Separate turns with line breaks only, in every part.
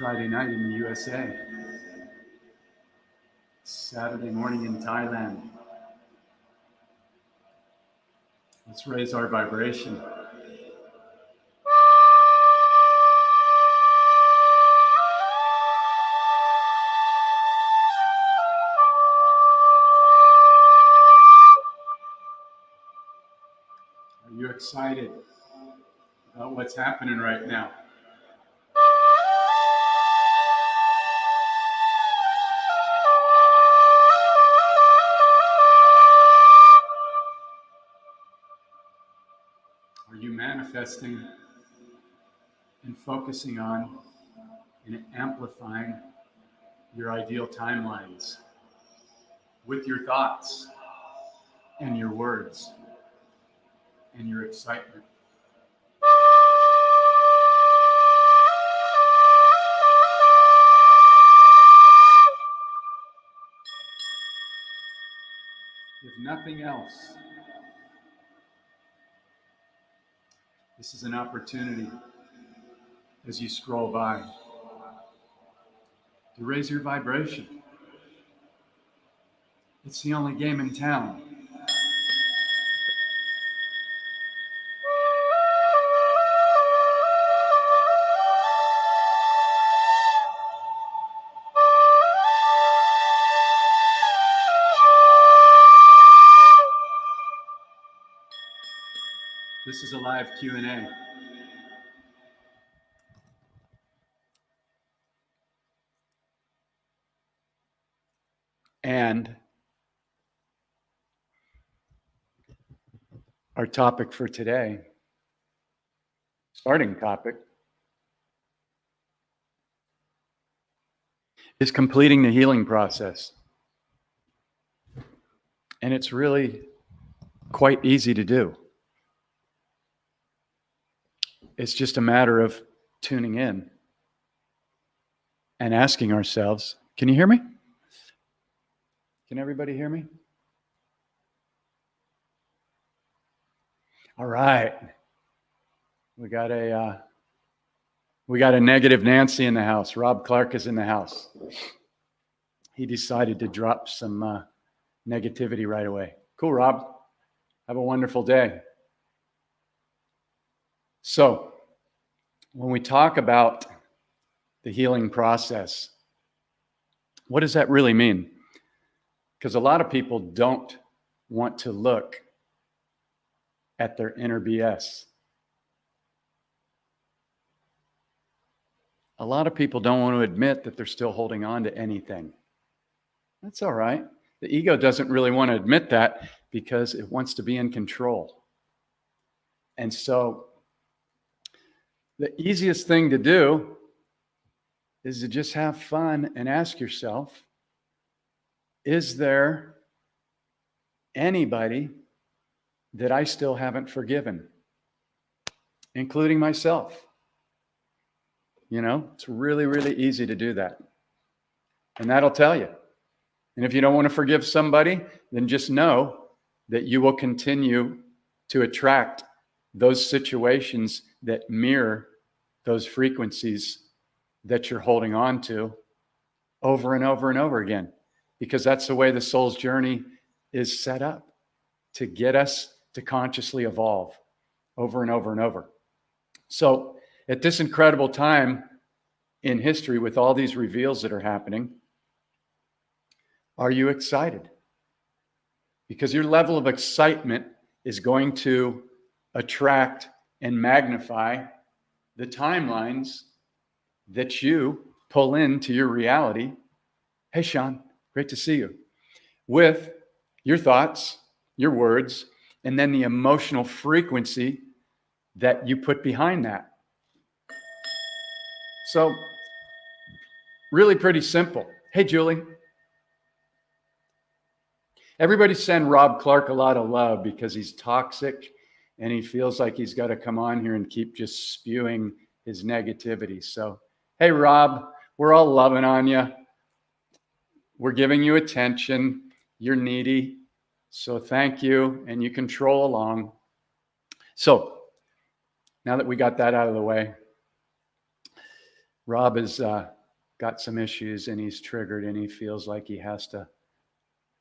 Friday night in the USA. Saturday morning in Thailand. Let's raise our vibration. Are you excited about what's happening right now? Are you manifesting and focusing on and amplifying your ideal timelines with your thoughts and your words and your excitement? If nothing else, this is an opportunity as you scroll by to raise your vibration. It's the only game in town. This is a live Q&A. And our topic for today, starting topic, is completing the healing process. And it's really quite easy to do. It's just a matter of tuning in and asking ourselves, can you hear me? Can everybody hear me? All right. We got a negative Nancy in the house. Rob Clark is in the house. He decided to drop some negativity right away. Cool, Rob. Have a wonderful day. So, when we talk about the healing process, what does that really mean? Because a lot of people don't want to look at their inner BS. A lot of people don't want to admit that they're still holding on to anything. That's all right. The ego doesn't really want to admit that because it wants to be in control. And so the easiest thing to do is to just have fun and ask yourself, is there anybody that I still haven't forgiven, including myself? You know, it's really, really easy to do that. And that'll tell you. And if you don't want to forgive somebody, then just know that you will continue to attract those situations that mirror those frequencies that you're holding on to over and over and over again. Because that's the way the soul's journey is set up, to get us to consciously evolve over and over and over. So at this incredible time in history with all these reveals that are happening, are you excited? Because your level of excitement is going to attract and magnify the timelines that you pull into your reality. Hey, Sean, great to see you. With your thoughts, your words, and then the emotional frequency that you put behind that. So, really pretty simple. Hey, Julie. Everybody send Rob Clark a lot of love because he's toxic and he feels like he's got to come on here and keep just spewing his negativity. So, hey, Rob, we're all loving on you. We're giving you attention. You're needy. So thank you. And you can troll along. So now that we got that out of the way, Rob is got some issues and he's triggered and he feels like he has to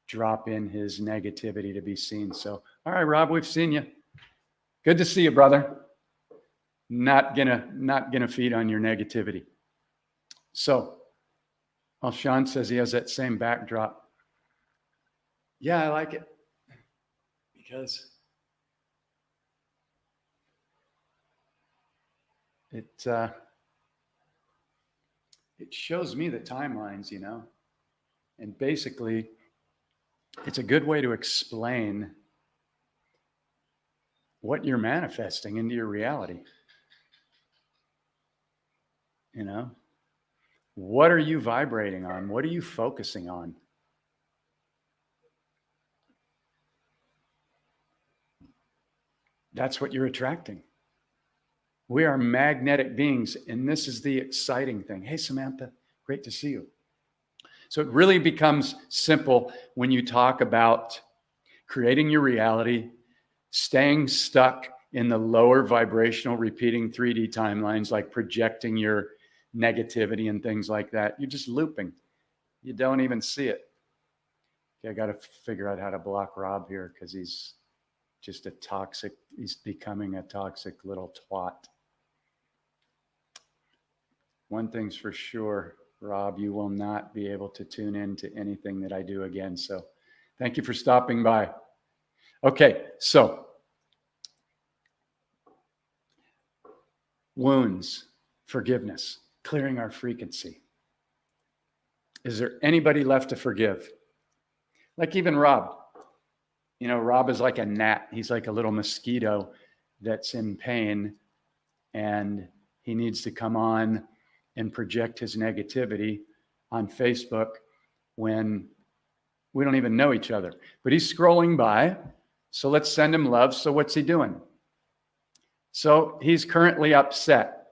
drop in his negativity to be seen. So, all right, Rob, we've seen you. Good to see you, brother. Not gonna feed on your negativity. So, well, Sean says he has that same backdrop. Yeah, I like it because it shows me the timelines, you know, and basically it's a good way to explain what you're manifesting into your reality. You know, what are you vibrating on? What are you focusing on? That's what you're attracting. We are magnetic beings, and this is the exciting thing. Hey, Samantha, great to see you. So it really becomes simple when you talk about creating your reality, staying stuck in the lower vibrational repeating 3D timelines, like projecting your negativity and things like that. You're just looping. You don't even see it. Okay, I got to figure out how to block Rob here because he's just he's becoming a toxic little twat. One thing's for sure, Rob, you will not be able to tune in to anything that I do again. So thank you for stopping by. Okay, so wounds, forgiveness, clearing our frequency. Is there anybody left to forgive? Like even Rob. You know, Rob is like a gnat. He's like a little mosquito that's in pain, and he needs to come on and project his negativity on Facebook when we don't even know each other. But he's scrolling by, so let's send him love. So what's he doing? So he's currently upset.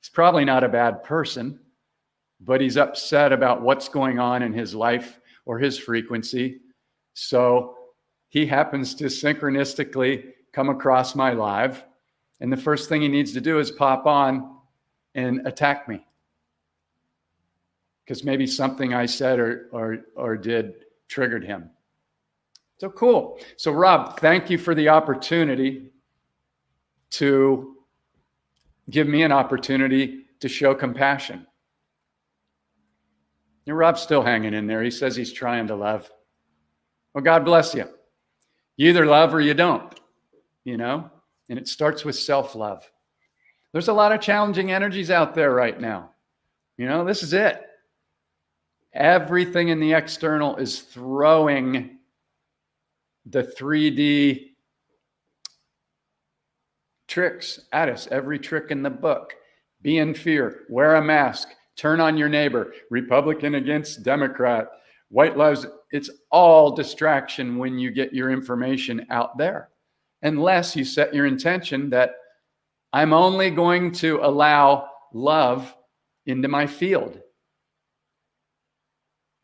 He's probably not a bad person, but he's upset about what's going on in his life or his frequency. So he happens to synchronistically come across my live, and the first thing he needs to do is pop on and attack me. Because maybe something I said or did triggered him. So cool. So Rob, thank you for the opportunity to give me an opportunity to show compassion. And Rob's still hanging in there. He says he's trying to love. Well, God bless you. You either love or you don't, you know? And it starts with self-love. There's a lot of challenging energies out there right now. You know, this is it. Everything in the external is throwing the 3D tricks at us. Every trick in the book. Be in fear. Wear a mask. Turn on your neighbor. Republican against Democrat. White lives. It's all distraction when you get your information out there. Unless you set your intention that I'm only going to allow love into my field.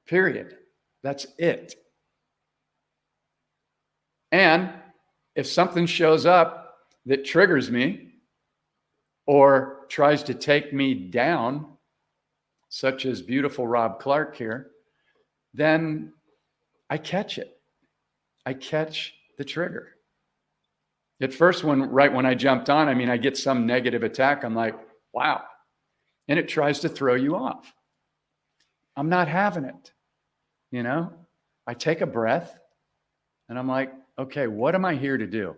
Period. That's it. And if something shows up that triggers me or tries to take me down, such as beautiful Rob Clark here, then I catch it. I catch the trigger. At first, right when I jumped on, I get some negative attack. I'm like, wow. And it tries to throw you off. I'm not having it. You know, I take a breath and I'm like, okay, what am I here to do?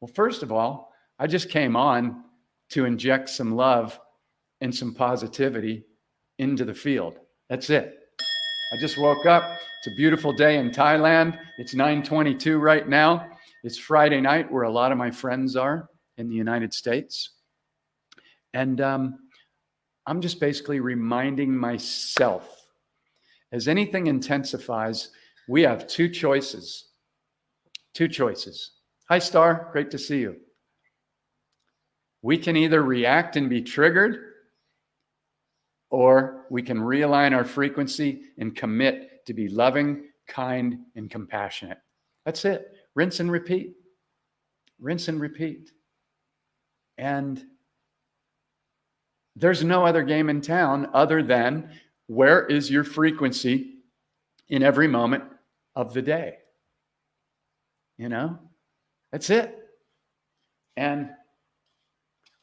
Well, first of all, I just came on to inject some love and some positivity into the field. That's it. I just woke up. It's a beautiful day in Thailand. It's 9:22 right now. It's Friday night where a lot of my friends are in the United States. And I'm just basically reminding myself, as anything intensifies, we have two choices. Two choices. Hi, Star. Great to see you. We can either react and be triggered, or we can realign our frequency and commit to be loving, kind, and compassionate. That's it. Rinse and repeat. Rinse and repeat. And There's no other game in town other than where is your frequency in every moment of the day? You know, that's it. And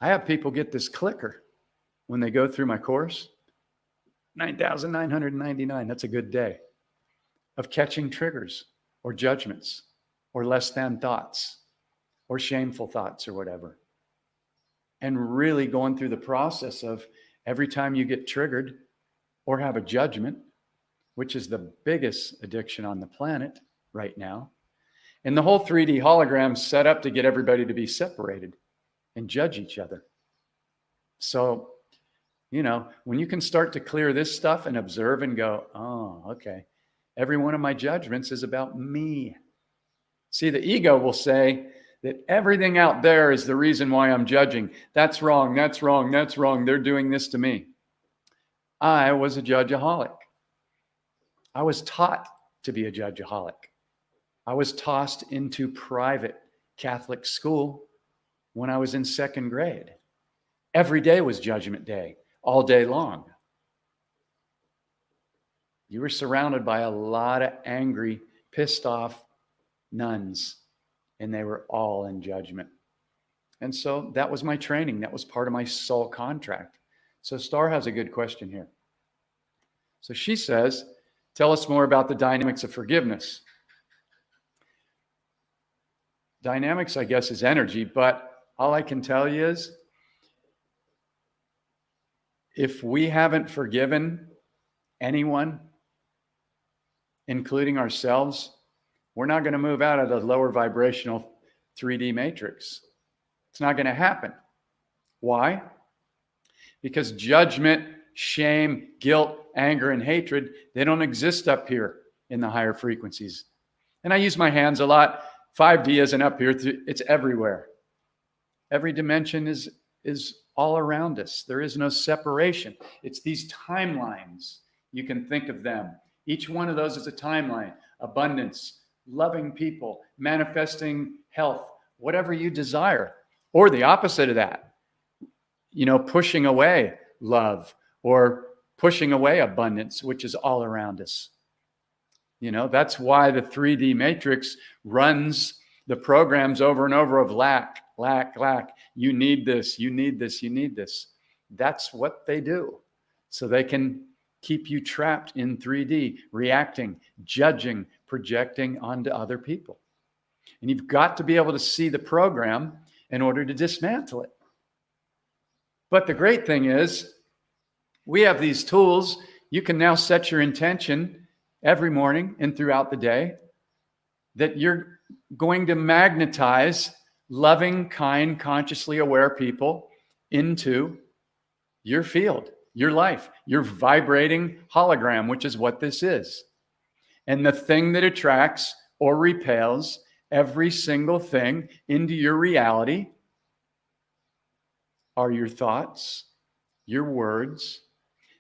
I have people get this clicker when they go through my course. 9,999. That's a good day of catching triggers or judgments or less than thoughts or shameful thoughts or whatever. And really going through the process of every time you get triggered or have a judgment, which is the biggest addiction on the planet right now. And the whole 3D hologram set up to get everybody to be separated and judge each other. So, you know, when you can start to clear this stuff and observe and go, oh, okay, every one of my judgments is about me. See, the ego will say that everything out there is the reason why I'm judging. That's wrong, that's wrong, that's wrong. They're doing this to me. I was a judgeaholic. I was taught to be a judgeaholic. I was tossed into private Catholic school when I was in second grade. Every day was Judgment Day, all day long. You were surrounded by a lot of angry, pissed off nuns, and they were all in judgment. And so that was my training. That was part of my soul contract. So Star has a good question here. So she says, tell us more about the dynamics of forgiveness. Dynamics, I guess, is energy, but all I can tell you is if we haven't forgiven anyone, including ourselves, we're not going to move out of the lower vibrational 3D matrix. It's not going to happen. Why? Because judgment, shame, guilt, anger, and hatred, they don't exist up here in the higher frequencies. And I use my hands a lot. 5D isn't up here. It's everywhere. Every dimension is all around us. There is no separation. It's these timelines. You can think of them. Each one of those is a timeline. Abundance, loving people, manifesting health, whatever you desire. Or the opposite of that. You know, pushing away love or pushing away abundance, which is all around us. You know, that's why the 3D matrix runs the programs over and over of lack, lack, lack. You need this, you need this, you need this. That's what they do. So they can keep you trapped in 3D, reacting, judging, projecting onto other people. And you've got to be able to see the program in order to dismantle it. But the great thing is, we have these tools. You can now set your intention every morning and throughout the day that you're going to magnetize loving, kind, consciously aware people into your field, your life, your vibrating hologram, which is what this is. And the thing that attracts or repels every single thing into your reality are your thoughts, your words,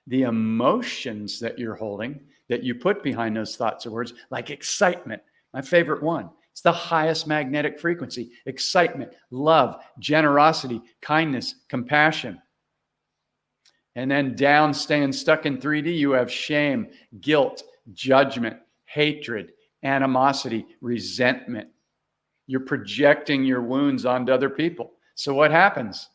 the emotions that you're holding, that you put behind those thoughts or words, like excitement, my favorite one. It's the highest magnetic frequency. Excitement, love, generosity, kindness, compassion. And then down, staying stuck in 3D, you have shame, guilt, judgment, hatred, animosity, resentment. You're projecting your wounds onto other people. So what happens?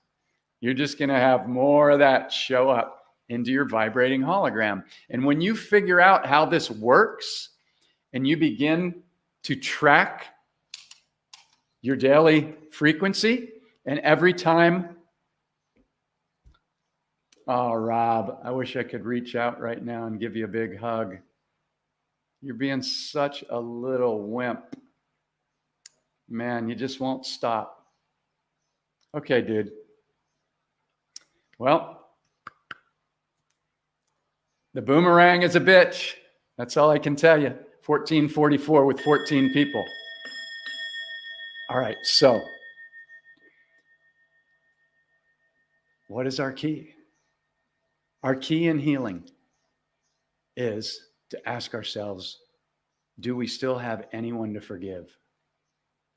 You're just going to have more of that show up into your vibrating hologram. And when you figure out how this works and you begin to track your daily frequency, and every time, oh, Rob, I wish I could reach out right now and give you a big hug. You're being such a little wimp. Man, you just won't stop. Okay, dude. Well, the boomerang is a bitch. That's all I can tell you. 1444 with 14 people. All right, so what is our key? Our key in healing is to ask ourselves, do we still have anyone to forgive,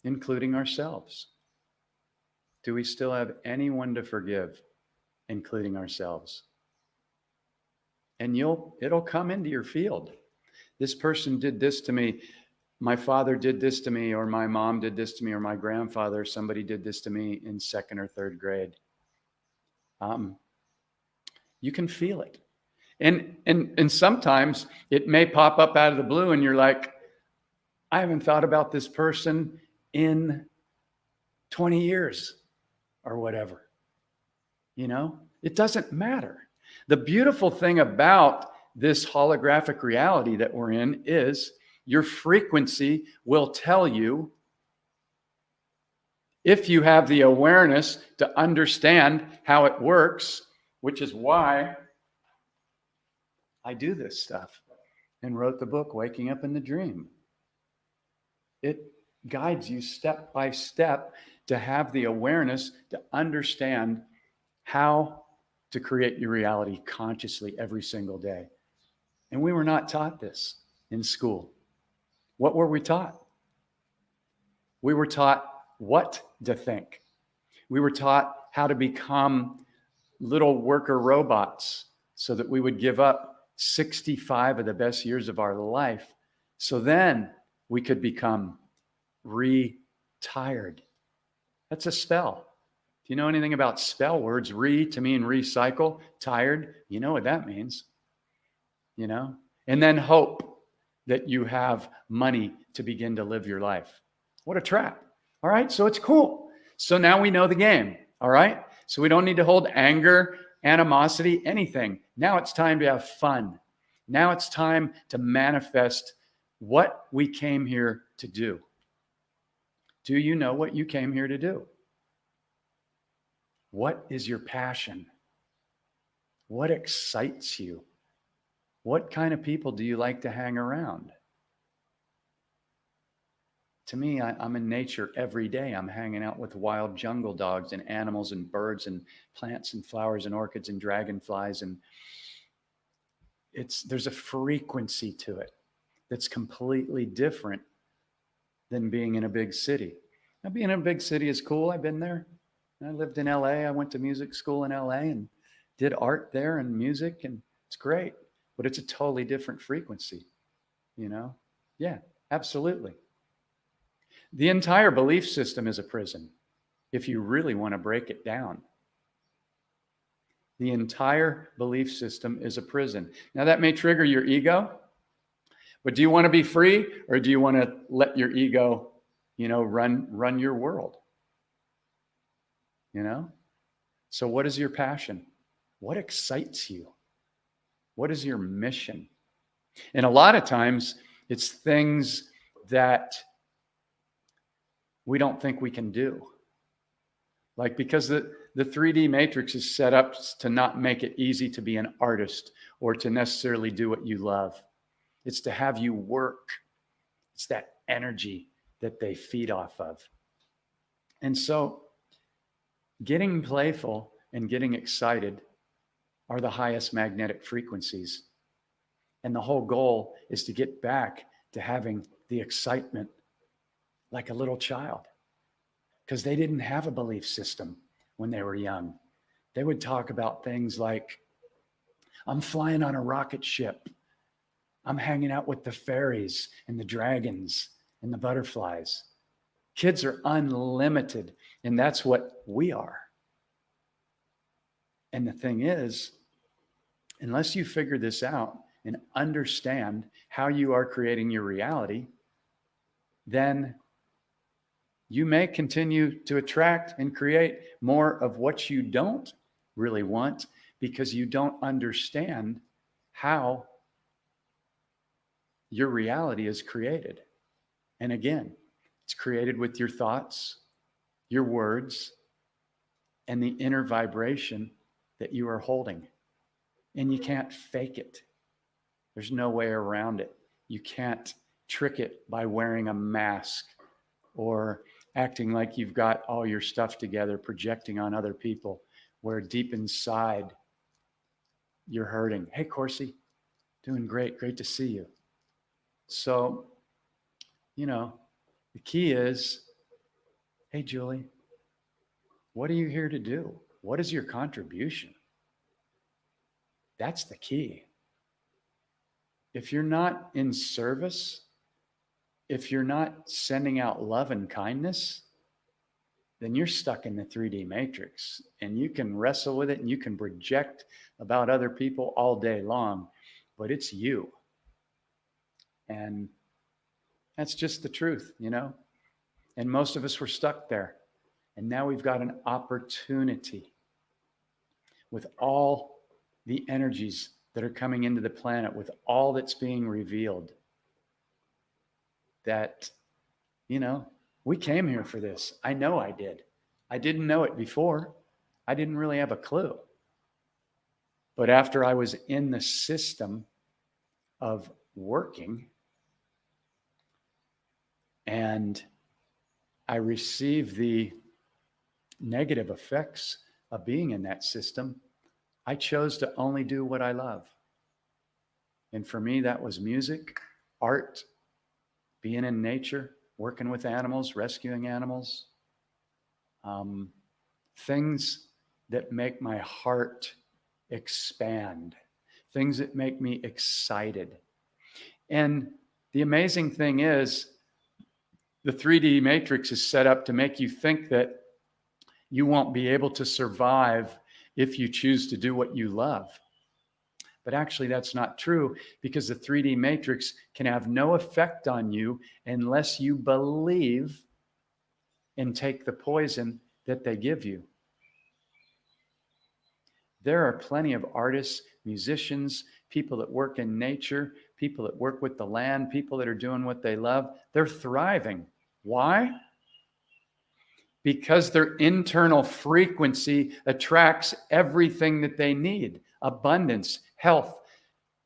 including ourselves? Do we still have anyone to forgive? including ourselves. And it'll come into your field. This person did this to me. My father did this to me, or my mom did this to me, or my grandfather, somebody did this to me in 2nd or 3rd grade. You can feel it. And sometimes it may pop up out of the blue and you're like, I haven't thought about this person in 20 years or whatever. It doesn't matter. The beautiful thing about this holographic reality that we're in is your frequency will tell you, if you have the awareness to understand how it works, which is why I do this stuff and wrote the book, Waking Up in the Dream. It guides you step by step to have the awareness to understand how to create your reality consciously every single day. And we were not taught this in school. What were we taught? We were taught what to think. We were taught how to become little worker robots so that we would give up 65 of the best years of our life so then we could become retired. That's a spell. If you know anything about spell words, to mean recycle, tired, you know what that means, and then hope that you have money to begin to live your life. What a trap. All right. So it's cool. So now we know the game. All right. So we don't need to hold anger, animosity, anything. Now it's time to have fun. Now it's time to manifest what we came here to do. Do you know what you came here to do? What is your passion? What excites you? What kind of people do you like to hang around? To me, I'm in nature every day. I'm hanging out with wild jungle dogs and animals and birds and plants and flowers and orchids and dragonflies. And there's a frequency to it that's completely different than being in a big city. Now, being in a big city is cool. I've been there. I lived in LA. I went to music school in LA and did art there and music, and it's great. But it's a totally different frequency, Yeah, absolutely. The entire belief system is a prison, if you really want to break it down. The entire belief system is a prison. Now, that may trigger your ego, but do you want to be free, or do you want to let your ego, run your world? So what is your passion? What excites you? What is your mission? And a lot of times it's things that we don't think we can do. Like, because the 3D matrix is set up to not make it easy to be an artist or to necessarily do what you love. It's to have you work. It's that energy that they feed off of. And so getting playful and getting excited are the highest magnetic frequencies. And the whole goal is to get back to having the excitement like a little child, because they didn't have a belief system when they were young. They would talk about things like, I'm flying on a rocket ship. I'm hanging out with the fairies and the dragons and the butterflies. Kids are unlimited, and that's what we are. And the thing is, unless you figure this out and understand how you are creating your reality, then you may continue to attract and create more of what you don't really want, because you don't understand how your reality is created. And again, it's created with your thoughts, your words, and the inner vibration that you are holding. And you can't fake it. There's no way around it. You can't trick it by wearing a mask or acting like you've got all your stuff together, projecting on other people, where deep inside you're hurting. Hey, Corsi, doing great. Great to see you. So, the key is, hey, Julie, what are you here to do? What is your contribution? That's the key. If you're not in service, if you're not sending out love and kindness, then you're stuck in the 3D matrix, and you can wrestle with it and you can project about other people all day long, but it's you. And that's just the truth, you know? And most of us were stuck there. And now we've got an opportunity with all the energies that are coming into the planet, with all that's being revealed, that, you know, we came here for this. I know I did. I didn't know it before. I didn't really have a clue. But after I was in the system of working, and I received the negative effects of being in that system, I chose to only do what I love. And for me, that was music, art, being in nature, working with animals, rescuing animals, things that make my heart expand, things that make me excited. And the amazing thing is, the 3D matrix is set up to make you think that you won't be able to survive if you choose to do what you love. But actually, that's not true, because the 3D matrix can have no effect on you unless you believe and take the poison that they give you. There are plenty of artists, musicians, people that work in nature, people that work with the land, people that are doing what they love. They're thriving. Why? Because their internal frequency attracts everything that they need: abundance, health,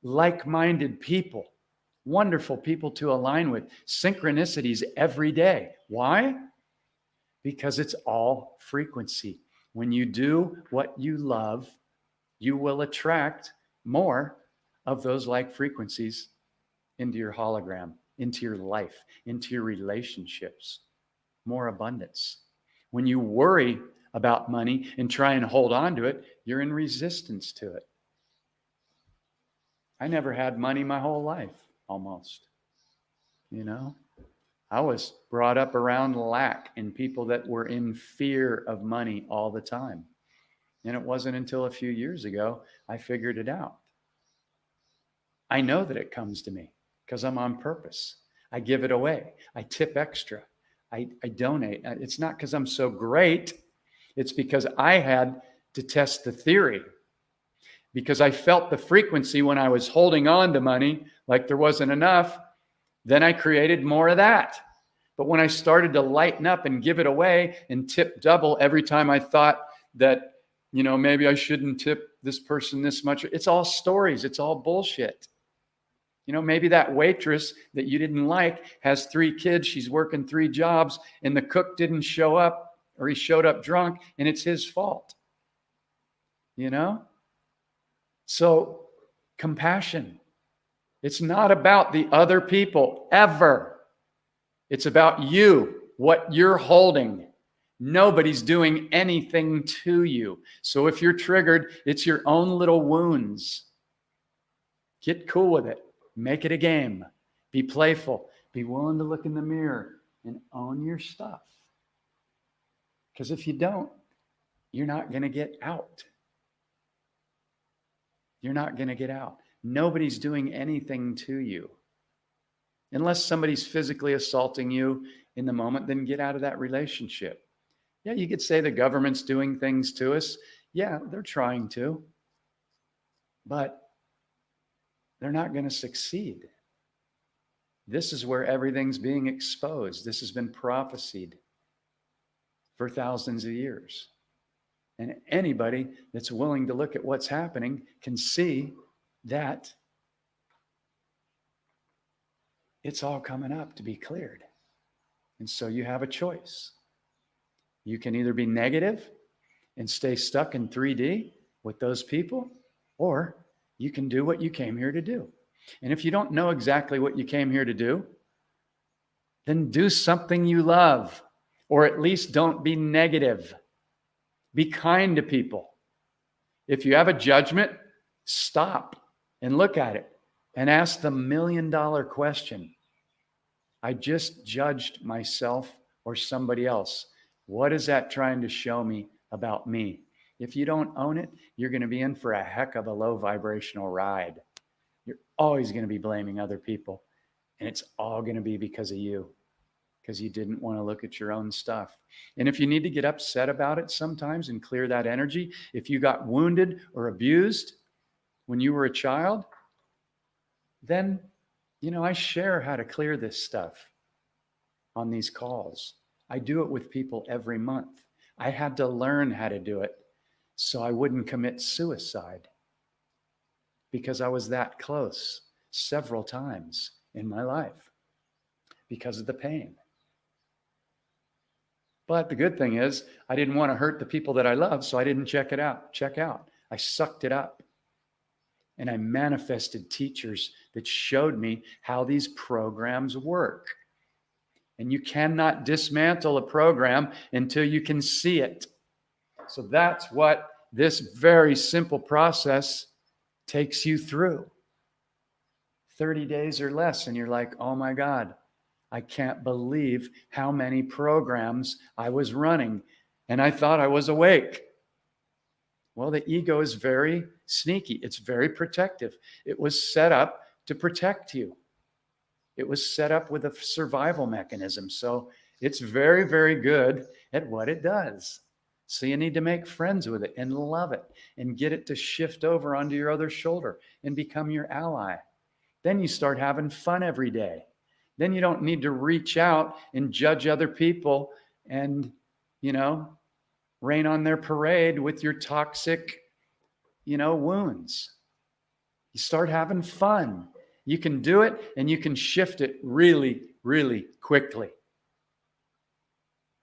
like-minded people, wonderful people to align with, synchronicities every day. Why? Because it's all frequency. When you do what you love, you will attract more of those like frequencies into your hologram, into your life, into your relationships. More abundance. When you worry about money and try and hold on to it, you're in resistance to it. I never had money my whole life, almost. You know, I was brought up around lack and people that were in fear of money all the time. And it wasn't until a few years ago I figured it out. I know that it comes to me because I'm on purpose. I give it away. I tip extra. I donate. It's not because I'm so great. It's because I had to test the theory. Because I felt the frequency when I was holding on to money like there wasn't enough. Then I created more of that. But when I started to lighten up and give it away and tip double every time I thought that, you know, maybe I shouldn't tip this person this much. It's all stories. It's all bullshit. You know, maybe that waitress that you didn't like has 3 kids. She's working 3 jobs and the cook didn't show up, or he showed up drunk, and it's his fault. You know? So compassion. It's not about the other people ever. It's about you, what you're holding. Nobody's doing anything to you. So if you're triggered, it's your own little wounds. Get cool with it. Make it a game. Be playful. Be willing to look in the mirror and own your stuff. Because if you don't, you're not going to get out. You're not going to get out. Nobody's doing anything to you. Unless somebody's physically assaulting you in the moment, then get out of that relationship. Yeah, you could say the government's doing things to us. Yeah, they're trying to. But they're not going to succeed. This is where everything's being exposed. This has been prophesied for thousands of years. And anybody that's willing to look at what's happening can see that it's all coming up to be cleared. And so you have a choice. You can either be negative and stay stuck in 3D with those people, or you can do what you came here to do. And if you don't know exactly what you came here to do, then do something you love, or at least don't be negative. Be kind to people. If you have a judgment, stop and look at it and ask the $1,000,000 question. I just judged myself or somebody else. What is that trying to show me about me? If you don't own it, you're going to be in for a heck of a low vibrational ride. You're always going to be blaming other people. And it's all going to be because of you, because you didn't want to look at your own stuff. And if you need to get upset about it sometimes and clear that energy, if you got wounded or abused when you were a child, then, I share how to clear this stuff on these calls. I do it with people every month. I had to learn how to do it so I wouldn't commit suicide, because I was that close several times in my life because of the pain. But the good thing is I didn't want to hurt the people that I love, so I didn't check out. I sucked it up. And I manifested teachers that showed me how these programs work. And you cannot dismantle a program until you can see it. So that's what this very simple process takes you through. 30 days or less, and you're like, oh my God, I can't believe how many programs I was running, and I thought I was awake. Well, the ego is very sneaky. It's very protective. It was set up to protect you. It was set up with a survival mechanism. So it's very, very good at what it does. So you need to make friends with it and love it and get it to shift over onto your other shoulder and become your ally. Then you start having fun every day. Then you don't need to reach out and judge other people and, rain on their parade with your toxic, wounds. You start having fun. You can do it and you can shift it really, really quickly.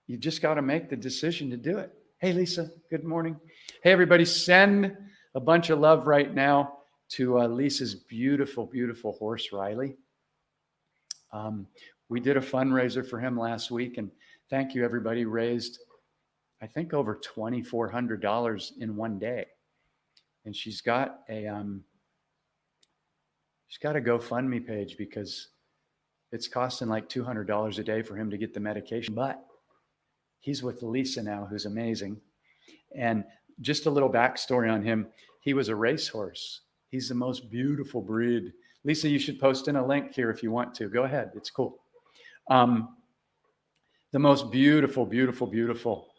You just got to make the decision to do it. Hey, Lisa, good morning. Hey, everybody, send a bunch of love right now to Lisa's beautiful, beautiful horse, Riley. We did a fundraiser for him last week, and thank you, everybody. Raised, I think, over $2,400 in one day. And she's got a GoFundMe page because it's costing like $200 a day for him to get the medication. But he's with Lisa now, who's amazing. And just a little backstory on him. He was a racehorse. He's the most beautiful breed. Lisa, you should post in a link here if you want to. Go ahead. It's cool. The most beautiful, beautiful, beautiful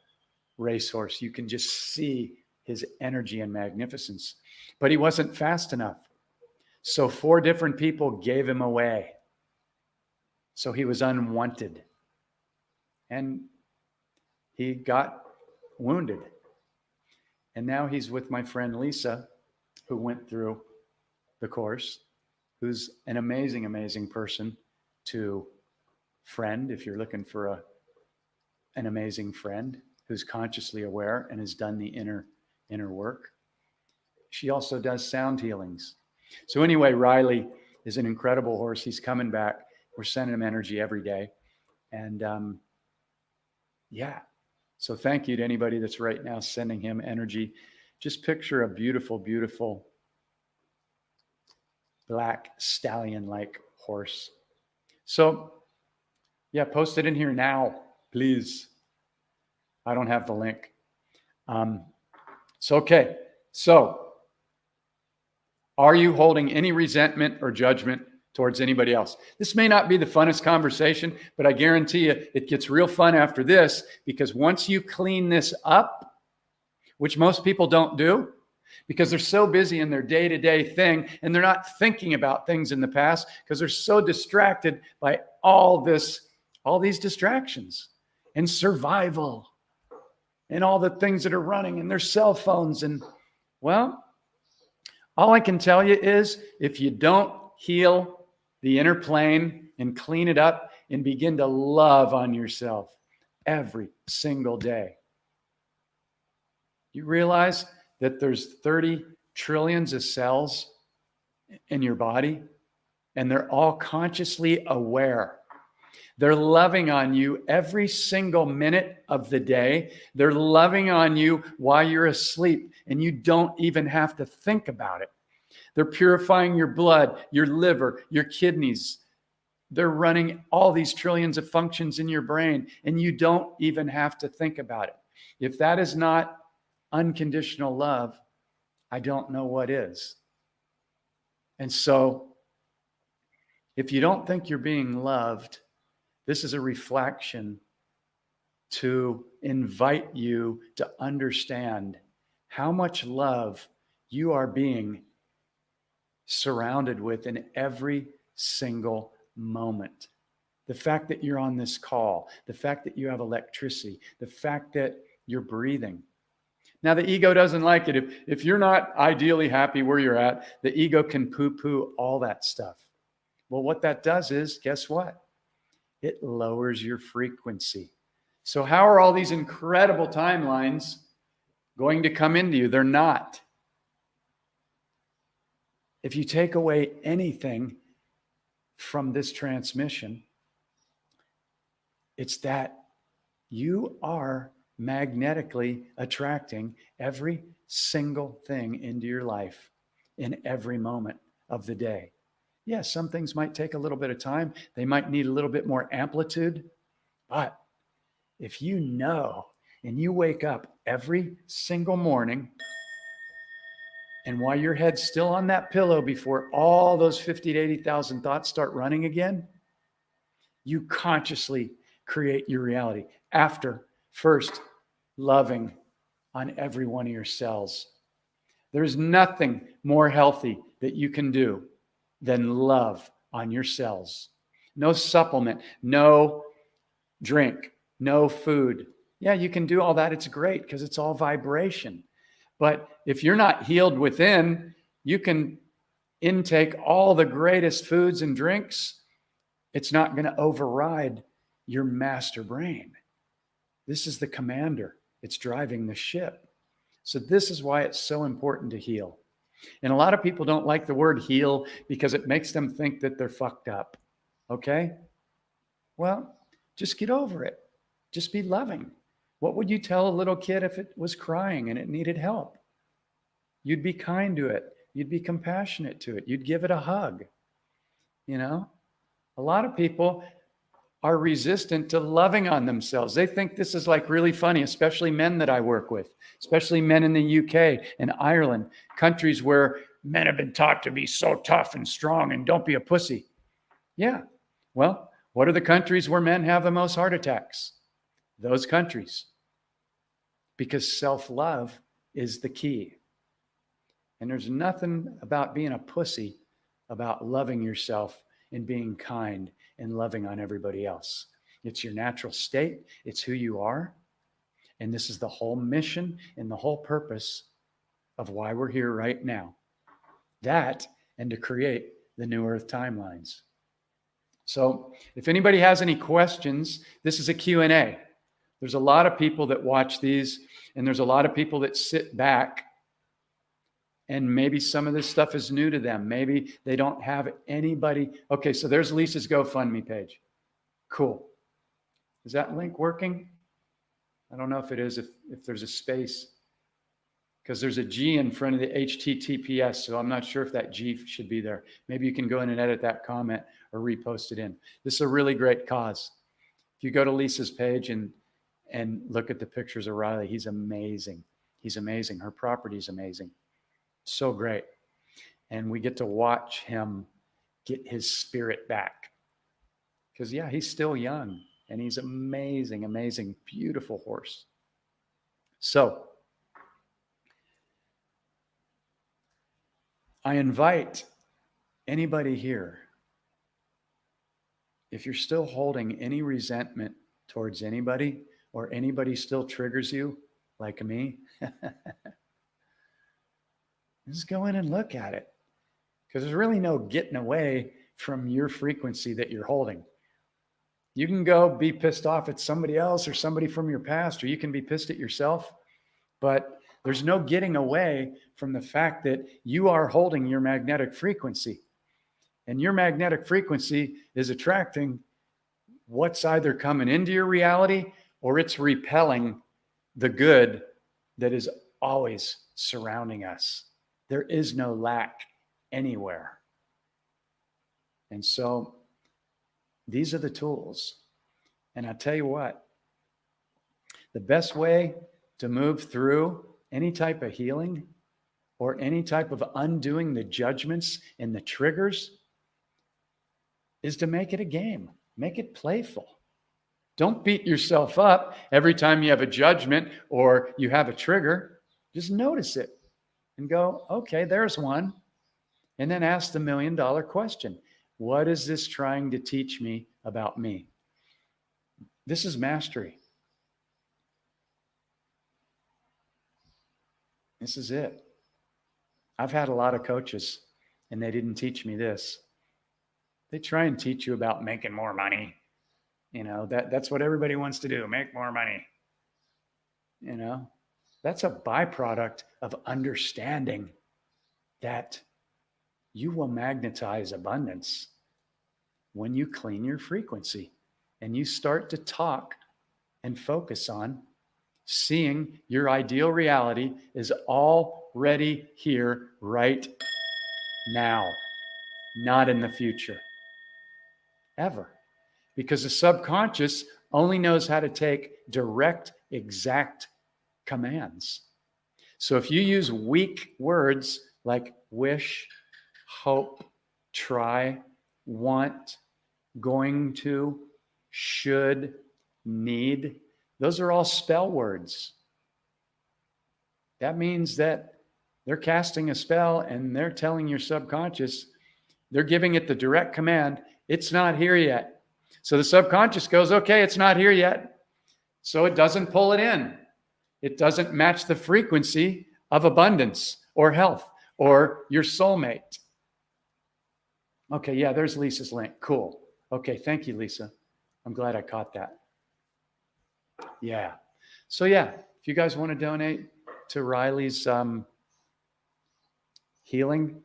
racehorse. You can just see his energy and magnificence. But he wasn't fast enough. So 4 different people gave him away. So he was unwanted. And he got wounded. And now he's with my friend Lisa, who went through the course, who's an amazing, amazing person to friend if you're looking for an amazing friend who's consciously aware and has done the inner work. She also does sound healings. So anyway, Riley is an incredible horse. He's coming back. We're sending him energy every day. And so thank you to anybody that's right now sending him energy. Just picture a beautiful, beautiful black stallion-like horse. So post it in here now, please. I don't have the link. Okay. So are you holding any resentment or judgment towards anybody else? This may not be the funnest conversation, but I guarantee you it gets real fun after this, because once you clean this up, which most people don't do because they're so busy in their day-to-day thing and they're not thinking about things in the past because they're so distracted by all these distractions and survival and all the things that are running in their cell phones. And all I can tell you is if you don't heal the inner plane and clean it up and begin to love on yourself every single day, you realize that there's 30 trillions of cells in your body, and they're all consciously aware. They're loving on you every single minute of the day. They're loving on you while you're asleep, and you don't even have to think about it. They're purifying your blood, your liver, your kidneys. They're running all these trillions of functions in your brain, and you don't even have to think about it. If that is not unconditional love, I don't know what is. And so, if you don't think you're being loved, this is a reflection to invite you to understand how much love you are being surrounded with in every single moment. The fact that you're on this call, the fact that you have electricity, the fact that you're breathing. Now, the ego doesn't like it. If you're not ideally happy where you're at, the ego can poo-poo all that stuff. Well, what that does is, guess what? It lowers your frequency. So how are all these incredible timelines going to come into you? They're not. If you take away anything from this transmission, it's that you are magnetically attracting every single thing into your life in every moment of the day. Yes, some things might take a little bit of time. They might need a little bit more amplitude. But if you know, and you wake up every single morning, and while your head's still on that pillow before all those 50 to 80,000 thoughts start running again, you consciously create your reality after first loving on every one of your cells. There's nothing more healthy that you can do than love on your cells. No supplement, no drink, no food. Yeah, you can do all that. It's great because it's all vibration. But if you're not healed within, you can intake all the greatest foods and drinks. It's not going to override your master brain. This is the commander. It's driving the ship. So this is why it's so important to heal. And a lot of people don't like the word heal because it makes them think that they're fucked up. Okay? Well, just get over it. Just be loving. What would you tell a little kid if it was crying and it needed help? You'd be kind to it. You'd be compassionate to it. You'd give it a hug. You know, a lot of people are resistant to loving on themselves. They think this is like really funny, especially men that I work with, especially men in the UK and Ireland, countries where men have been taught to be so tough and strong and don't be a pussy. Yeah. Well, what are the countries where men have the most heart attacks? Those countries. Because self-love is the key. And there's nothing about being a pussy about loving yourself and being kind and loving on everybody else. It's your natural state. It's who you are. And this is the whole mission and the whole purpose of why we're here right now. That and to create the New Earth timelines. So if anybody has any questions, this is a Q&A. There's a lot of people that watch these, and there's a lot of people that sit back, and maybe some of this stuff is new to them. Maybe they don't have anybody. Okay, so there's Lisa's GoFundMe page. Cool. Is that link working? I don't know if it is, if there's a space, because there's a G in front of the HTTPS, so I'm not sure if that G should be there. Maybe you can go in and edit that comment or repost it in. This is a really great cause. If you go to Lisa's page and look at the pictures of Riley, he's amazing. He's amazing. Her property is amazing. So great. And we get to watch him get his spirit back. Because, yeah, he's still young. And he's amazing, amazing, beautiful horse. So, I invite anybody here, if you're still holding any resentment towards anybody, or anybody still triggers you, like me, just go in and look at it. Because there's really no getting away from your frequency that you're holding. You can go be pissed off at somebody else or somebody from your past, or you can be pissed at yourself, but there's no getting away from the fact that you are holding your magnetic frequency. And your magnetic frequency is attracting what's either coming into your reality or it's repelling the good that is always surrounding us. There is no lack anywhere. And so these are the tools. And I tell you what, the best way to move through any type of healing or any type of undoing the judgments and the triggers is to make it a game. Make it playful. Don't beat yourself up every time you have a judgment or you have a trigger. Just notice it and go, okay, there's one. And then ask the $1 million question. What is this trying to teach me about me? This is mastery. This is it. I've had a lot of coaches and they didn't teach me this. They try and teach you about making more money. You know, that's what everybody wants to do, make more money. You know, that's a byproduct of understanding that you will magnetize abundance when you clean your frequency and you start to talk and focus on seeing your ideal reality is already here right now, not in the future, ever. Because the subconscious only knows how to take direct, exact commands. So if you use weak words like wish, hope, try, want, going to, should, need, those are all spell words. That means that they're casting a spell and they're telling your subconscious, they're giving it the direct command, it's not here yet. So the subconscious goes, okay, it's not here yet. So it doesn't pull it in. It doesn't match the frequency of abundance or health or your soulmate. Okay, yeah, there's Lisa's link. Cool. Okay, thank you, Lisa. I'm glad I caught that. Yeah. So yeah, if you guys want to donate to Riley's healing,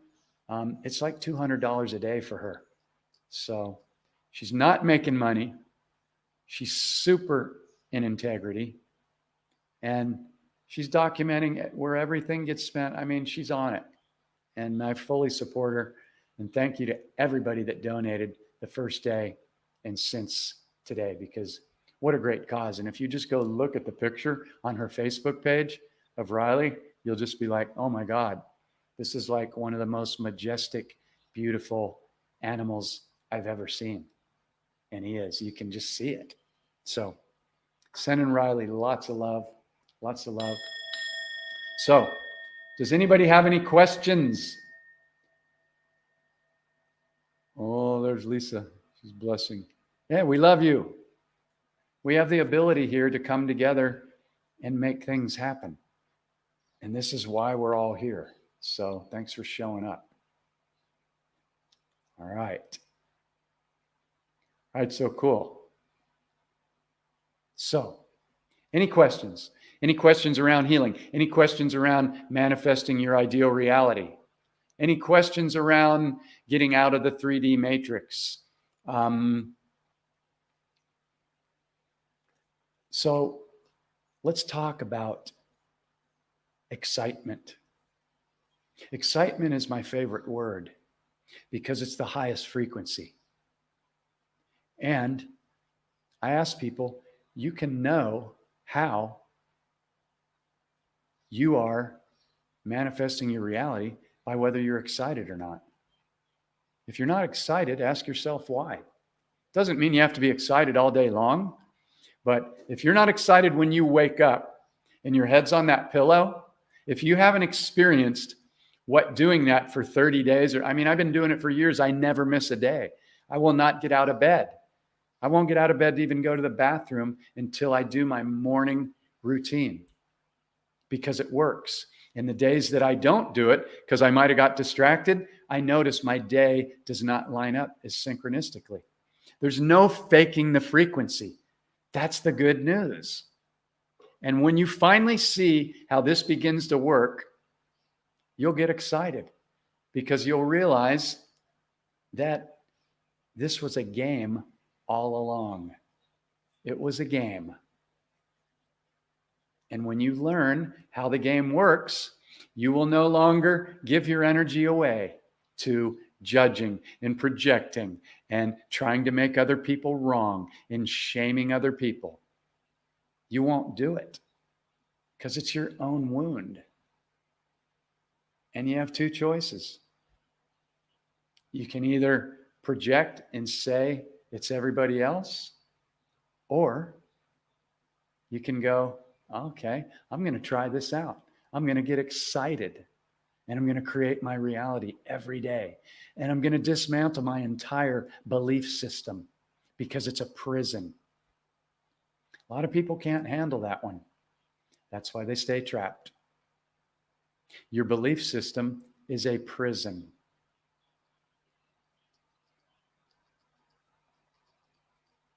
it's like $200 a day for her. So she's not making money. She's super in integrity. And she's documenting where everything gets spent. I mean, she's on it. And I fully support her. And thank you to everybody that donated the first day and since today, because what a great cause. And if you just go look at the picture on her Facebook page of Riley, you'll just be like, oh my God, this is like one of the most majestic, beautiful animals I've ever seen. And he is. You can just see it. So sending Riley lots of love. Lots of love. So does anybody have any questions? Oh, there's Lisa. She's blessing. Yeah, we love you. We have the ability here to come together and make things happen. And this is why we're all here. So thanks for showing up. All right. All right, so cool. So, any questions? Any questions around healing? Any questions around manifesting your ideal reality? Any questions around getting out of the 3D matrix? So let's talk about excitement. Excitement is my favorite word because it's the highest frequency. And I ask people, you can know how you are manifesting your reality by whether you're excited or not. If you're not excited, ask yourself why. Doesn't mean you have to be excited all day long, but if you're not excited when you wake up and your head's on that pillow, if you haven't experienced what doing that for 30 days, I've been doing it for years. I never miss a day. I will not get out of bed. I won't get out of bed to even go to the bathroom until I do my morning routine because it works. And the days that I don't do it, because I might have got distracted, I notice my day does not line up as synchronistically. There's no faking the frequency. That's the good news. And when you finally see how this begins to work, you'll get excited because you'll realize that this was a game all along. It was a game. And when you learn how the game works, you will no longer give your energy away to judging and projecting and trying to make other people wrong and shaming other people, you won't do it because it's your own wound. And you have two choices. You can either project and say it's everybody else, or you can go, okay, I'm going to try this out. I'm going to get excited and I'm going to create my reality every day. And I'm going to dismantle my entire belief system because it's a prison. A lot of people can't handle that one. That's why they stay trapped. Your belief system is a prison.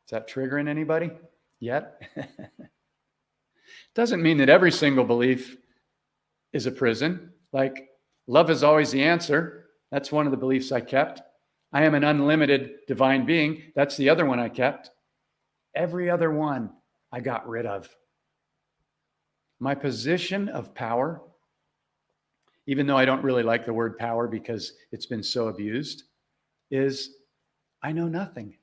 Is that triggering anybody yet? Doesn't mean that every single belief is a prison. Like, love is always the answer. That's one of the beliefs I kept. I am an unlimited divine being. That's the other one I kept. Every other one I got rid of. My position of power, even though I don't really like the word power because it's been so abused, is I know nothing.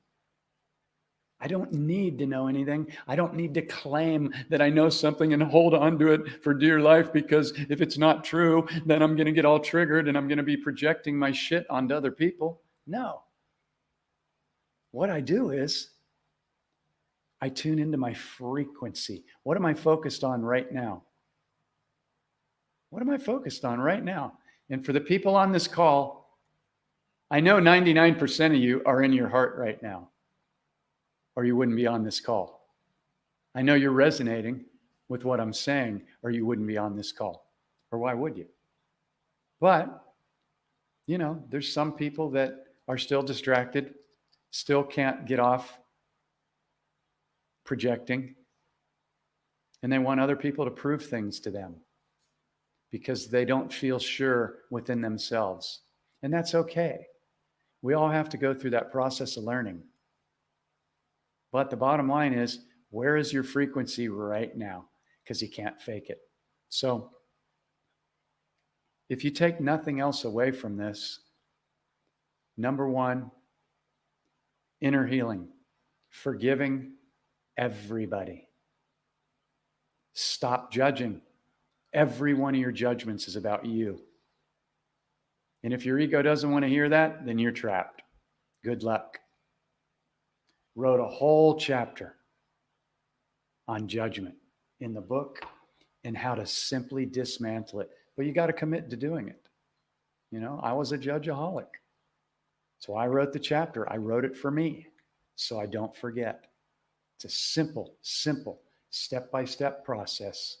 I don't need to know anything. I don't need to claim that I know something and hold on to it for dear life, because if it's not true, then I'm going to get all triggered and I'm going to be projecting my shit onto other people. No. What I do is I tune into my frequency. What am I focused on right now? What am I focused on right now? And for the people on this call, I know 99% of you are in your heart right now, or you wouldn't be on this call. I know you're resonating with what I'm saying, or you wouldn't be on this call. Or why would you? But, you know, there's some people that are still distracted, still can't get off projecting, and they want other people to prove things to them because they don't feel sure within themselves. And that's okay. We all have to go through that process of learning. But the bottom line is, where is your frequency right now? Because you can't fake it. So if you take nothing else away from this, number one, inner healing, forgiving everybody. Stop judging. Every one of your judgments is about you. And if your ego doesn't want to hear that, then you're trapped. Good luck. Wrote a whole chapter on judgment in the book and how to simply dismantle it. But you got to commit to doing it. You know, I was a judgeaholic. So I wrote the chapter. I wrote it for me so I don't forget. It's a simple, step-by-step process.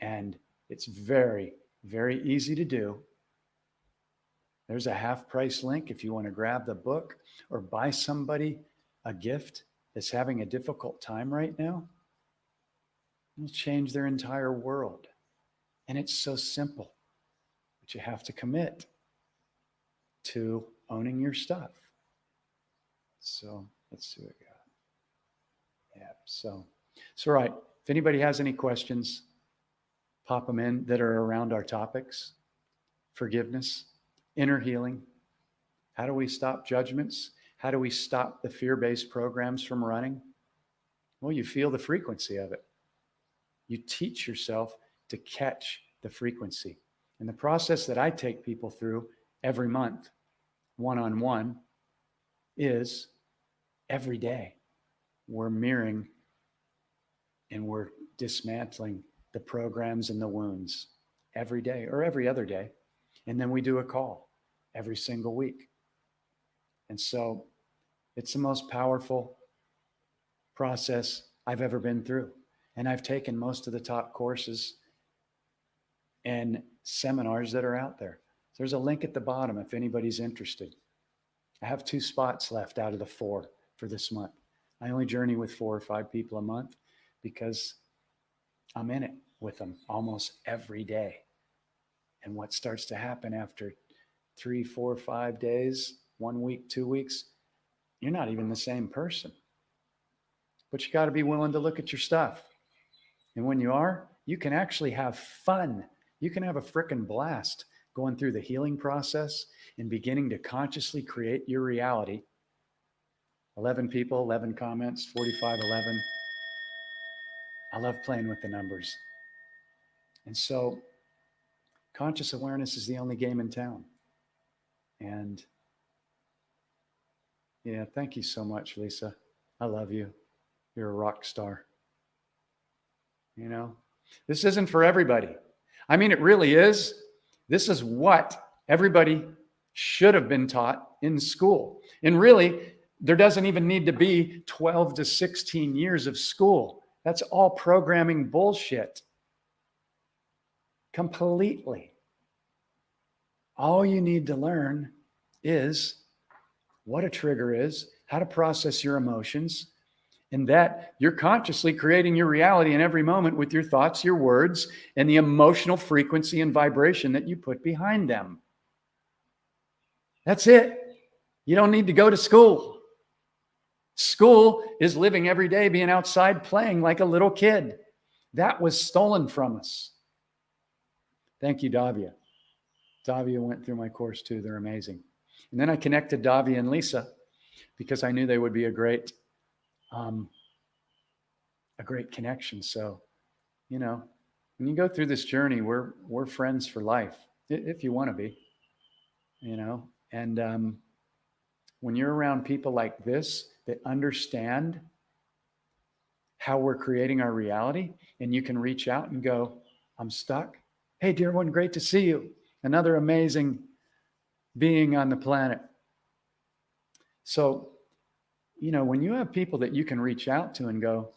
And it's very, very easy to do. There's a half-price link if you want to grab the book or buy somebody a gift that's having a difficult time right now. It'll change their entire world. And it's so simple. But you have to commit to owning your stuff. So let's see what we got. Yeah, so right. If anybody has any questions, pop them in that are around our topics. Forgiveness, inner healing. How do we stop judgments? How do we stop the fear-based programs from running? Well, you feel the frequency of it. You teach yourself to catch the frequency. And the process that I take people through every month, one-on-one, is every day we're mirroring and we're dismantling the programs and the wounds every day or every other day. And then we do a call every single week. And so it's the most powerful process I've ever been through. And I've taken most of the top courses and seminars that are out there. There's a link at the bottom if anybody's interested. I have 2 spots left out of the 4 for this month. I only journey with 4 or 5 people a month because I'm in it with them almost every day. And what starts to happen after 3, 4, 5 days, 1 week, 2 weeks, you're not even the same person. But you got to be willing to look at your stuff. And when you are, you can actually have fun. You can have a frickin' blast going through the healing process and beginning to consciously create your reality. 11 people, 11 comments, 45, 11. I love playing with the numbers. And so conscious awareness is the only game in town. And yeah, thank you so much, Lisa. I love you. You're a rock star. You know, this isn't for everybody. I mean, it really is. This is what everybody should have been taught in school. And really, there doesn't even need to be 12 to 16 years of school. That's all programming bullshit. Completely. All you need to learn is what a trigger is, how to process your emotions, and that you're consciously creating your reality in every moment with your thoughts, your words, and the emotional frequency and vibration that you put behind them. That's it. You don't need to go to school. School is living every day, being outside, playing like a little kid. That was stolen from us. Thank you, Davia. Davia went through my course too. They're amazing. And then I connected Davia and Lisa because I knew they would be a great connection. So, you know, when you go through this journey, we're friends for life, if you want to be, you know. And when you're around people like this that understand how we're creating our reality, and you can reach out and go, I'm stuck. Hey, dear one, great to see you. Another amazing being on the planet. So, you know, when you have people that you can reach out to and go,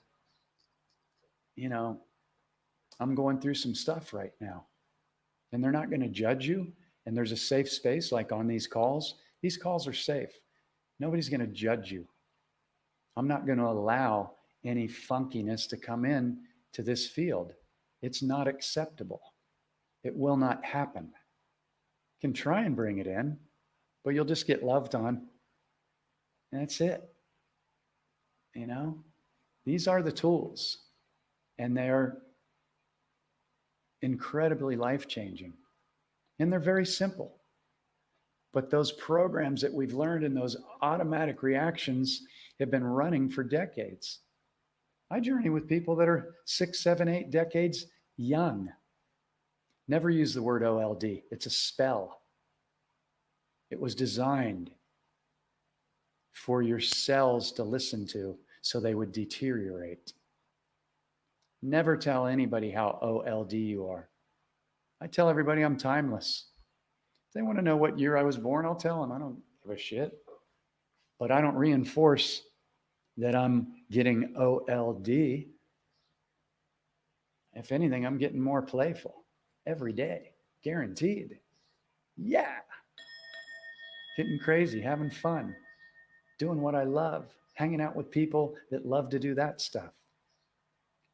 you know, I'm going through some stuff right now, and they're not going to judge you, and there's a safe space like on these calls. These calls are safe. Nobody's going to judge you. I'm not going to allow any funkiness to come in to this field. It's not acceptable. It will not happen. You can try and bring it in, but you'll just get loved on. And that's it. You know, these are the tools, and they're incredibly life-changing, and they're very simple. But those programs that we've learned and those automatic reactions have been running for decades. I journey with people that are 6, 7, 8 decades young. Never use the word OLD. It's a spell. It was designed for your cells to listen to so they would deteriorate. Never tell anybody how OLD you are. I tell everybody I'm timeless. If they want to know what year I was born, I'll tell them. I don't give a shit. But I don't reinforce that I'm getting OLD. If anything, I'm getting more playful every day, guaranteed. Yeah. Getting crazy, having fun, doing what I love, hanging out with people that love to do that stuff.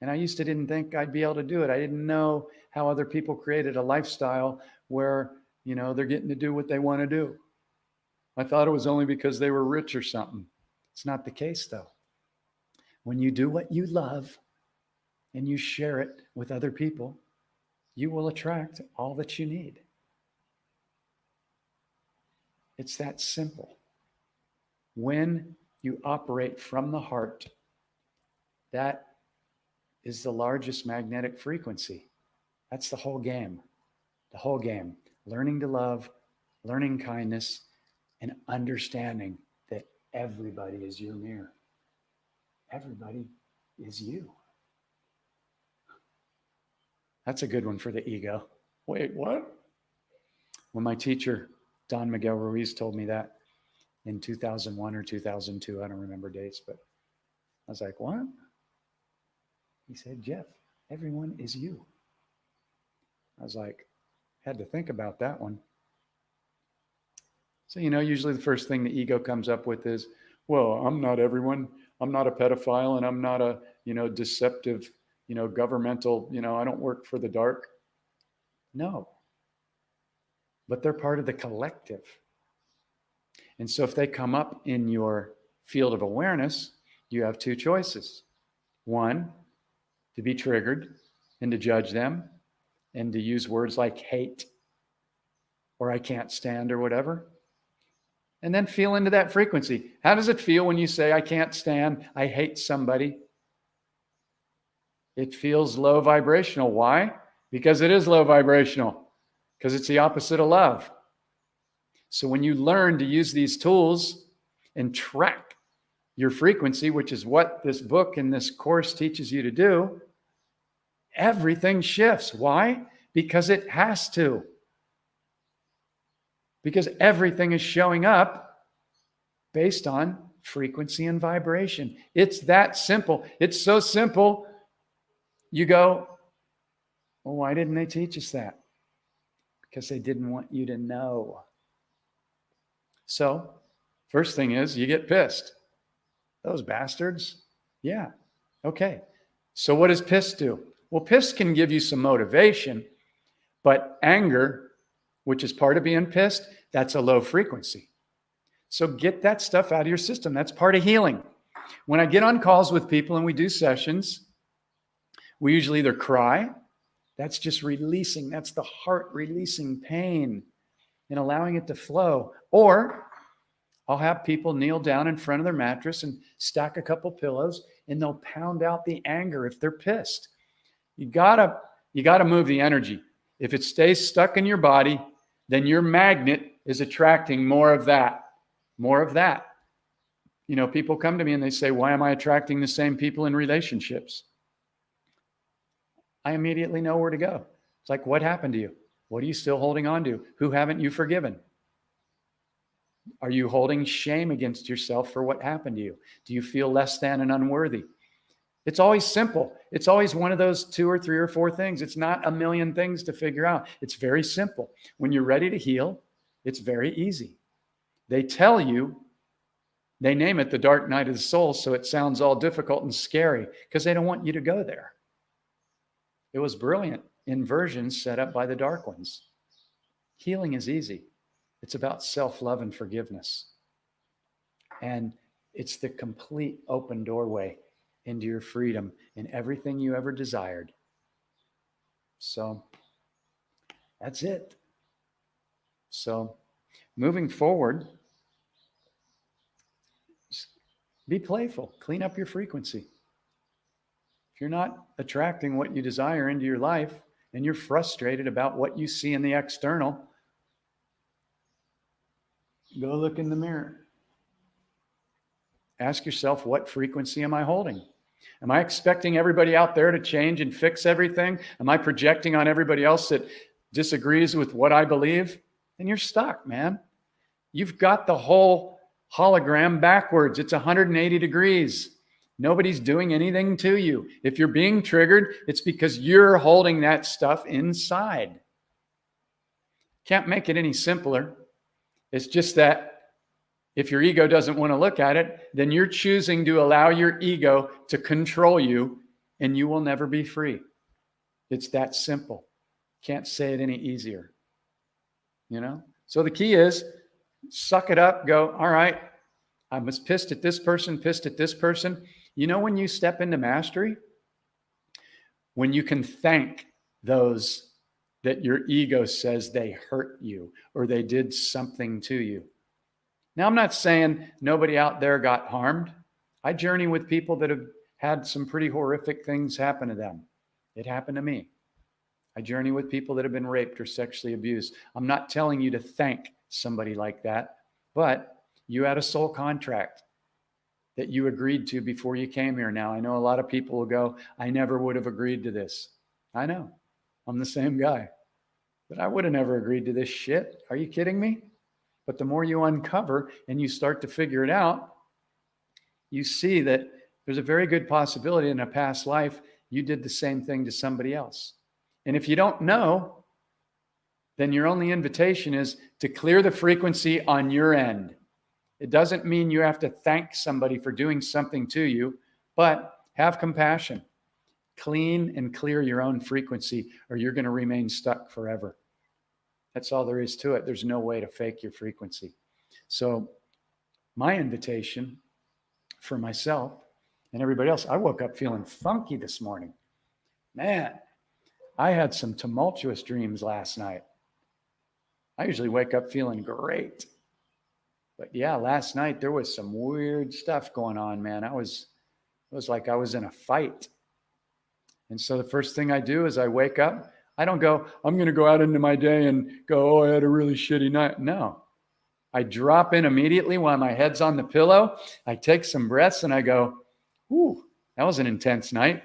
And I used to didn't think I'd be able to do it. I didn't know how other people created a lifestyle where, you know, they're getting to do what they want to do. I thought it was only because they were rich or something. It's not the case, though. When you do what you love and you share it with other people, you will attract all that you need. It's that simple. When you operate from the heart, that is the largest magnetic frequency. That's the whole game. The whole game. Learning to love, learning kindness, and understanding that everybody is your mirror. Everybody is you. That's a good one for the ego. Wait, what? When my teacher, Don Miguel Ruiz, told me that in 2001 or 2002, I don't remember dates, but I was like, what? He said, Jeff, everyone is you. I was like, had to think about that one. So, you know, usually the first thing the ego comes up with is, well, I'm not everyone. I'm not a pedophile, and I'm not a, deceptive, governmental, I don't work for the dark. No. But they're part of the collective. And so if they come up in your field of awareness, you have two choices. One, to be triggered and to judge them and to use words like hate. or I can't stand or whatever. And then feel into that frequency. How does it feel when you say, I can't stand, I hate somebody? It feels low vibrational. Why? Because it is low vibrational, because it's the opposite of love. So when you learn to use these tools and track your frequency, which is what this book and this course teaches you to do, everything shifts. Why? Because it has to. Because everything is showing up based on frequency and vibration. It's that simple. It's so simple. You go, well, why didn't they teach us that? Because they didn't want you to know. So, first thing is you get pissed. Those bastards. Yeah. Okay. So what does piss do? Well, piss can give you some motivation, but anger, which is part of being pissed, that's a low frequency. So get that stuff out of your system. That's part of healing. When I get on calls with people and we do sessions, we usually either cry, that's just releasing, that's the heart releasing pain and allowing it to flow, or I'll have people kneel down in front of their mattress and stack a couple pillows and they'll pound out the anger if they're pissed. You gotta move the energy. If it stays stuck in your body, then your magnet is attracting more of that. More of that. You know, people come to me and they say, why am I attracting the same people in relationships? I immediately know where to go. It's like, what happened to you? What are you still holding on to? Who haven't you forgiven? Are you holding shame against yourself for what happened to you? Do you feel less than and unworthy? It's always simple. It's always one of those 2 or 3 or 4 things. It's not a million things to figure out. It's very simple. When you're ready to heal, it's very easy. They tell you, they name it the dark night of the soul, so it sounds all difficult and scary because they don't want you to go there. It was brilliant inversions set up by the dark ones. Healing is easy. It's about self-love and forgiveness. And it's the complete open doorway into your freedom and everything you ever desired. So that's it. So moving forward, be playful, clean up your frequency. If you're not attracting what you desire into your life and you're frustrated about what you see in the external, go look in the mirror. Ask yourself, what frequency am I holding? Am I expecting everybody out there to change and fix everything? Am I projecting on everybody else that disagrees with what I believe? Then you're stuck, man. You've got the whole hologram backwards. It's 180 degrees. Nobody's doing anything to you. If you're being triggered, it's because you're holding that stuff inside. Can't make it any simpler. It's just that if your ego doesn't want to look at it, then you're choosing to allow your ego to control you, and you will never be free. It's that simple. Can't say it any easier. You know? So the key is, suck it up, go, all right, I was pissed at this person, pissed at this person. You know, when you step into mastery, when you can thank those that your ego says they hurt you or they did something to you. Now, I'm not saying nobody out there got harmed. I journey with people that have had some pretty horrific things happen to them. It happened to me. I journey with people that have been raped or sexually abused. I'm not telling you to thank somebody like that, but you had a soul contract that you agreed to before you came here. Now, I know a lot of people will go, I never would have agreed to this. I know. I'm the same guy. But I would have never agreed to this shit. Are you kidding me? But the more you uncover and you start to figure it out, you see that there's a very good possibility in a past life you did the same thing to somebody else. And if you don't know, then your only invitation is to clear the frequency on your end. It doesn't mean you have to thank somebody for doing something to you, but have compassion. Clean and clear your own frequency, or you're going to remain stuck forever. That's all there is to it. There's no way to fake your frequency. So my invitation for myself and everybody else, I woke up feeling funky this morning. Man, I had some tumultuous dreams last night. I usually wake up feeling great. But yeah, last night there was some weird stuff going on, man. It was like I was in a fight. And so the first thing I do is I wake up. I don't go, I'm going to go out into my day and go, oh, I had a really shitty night. No. I drop in immediately while my head's on the pillow. I take some breaths and I go, ooh, that was an intense night.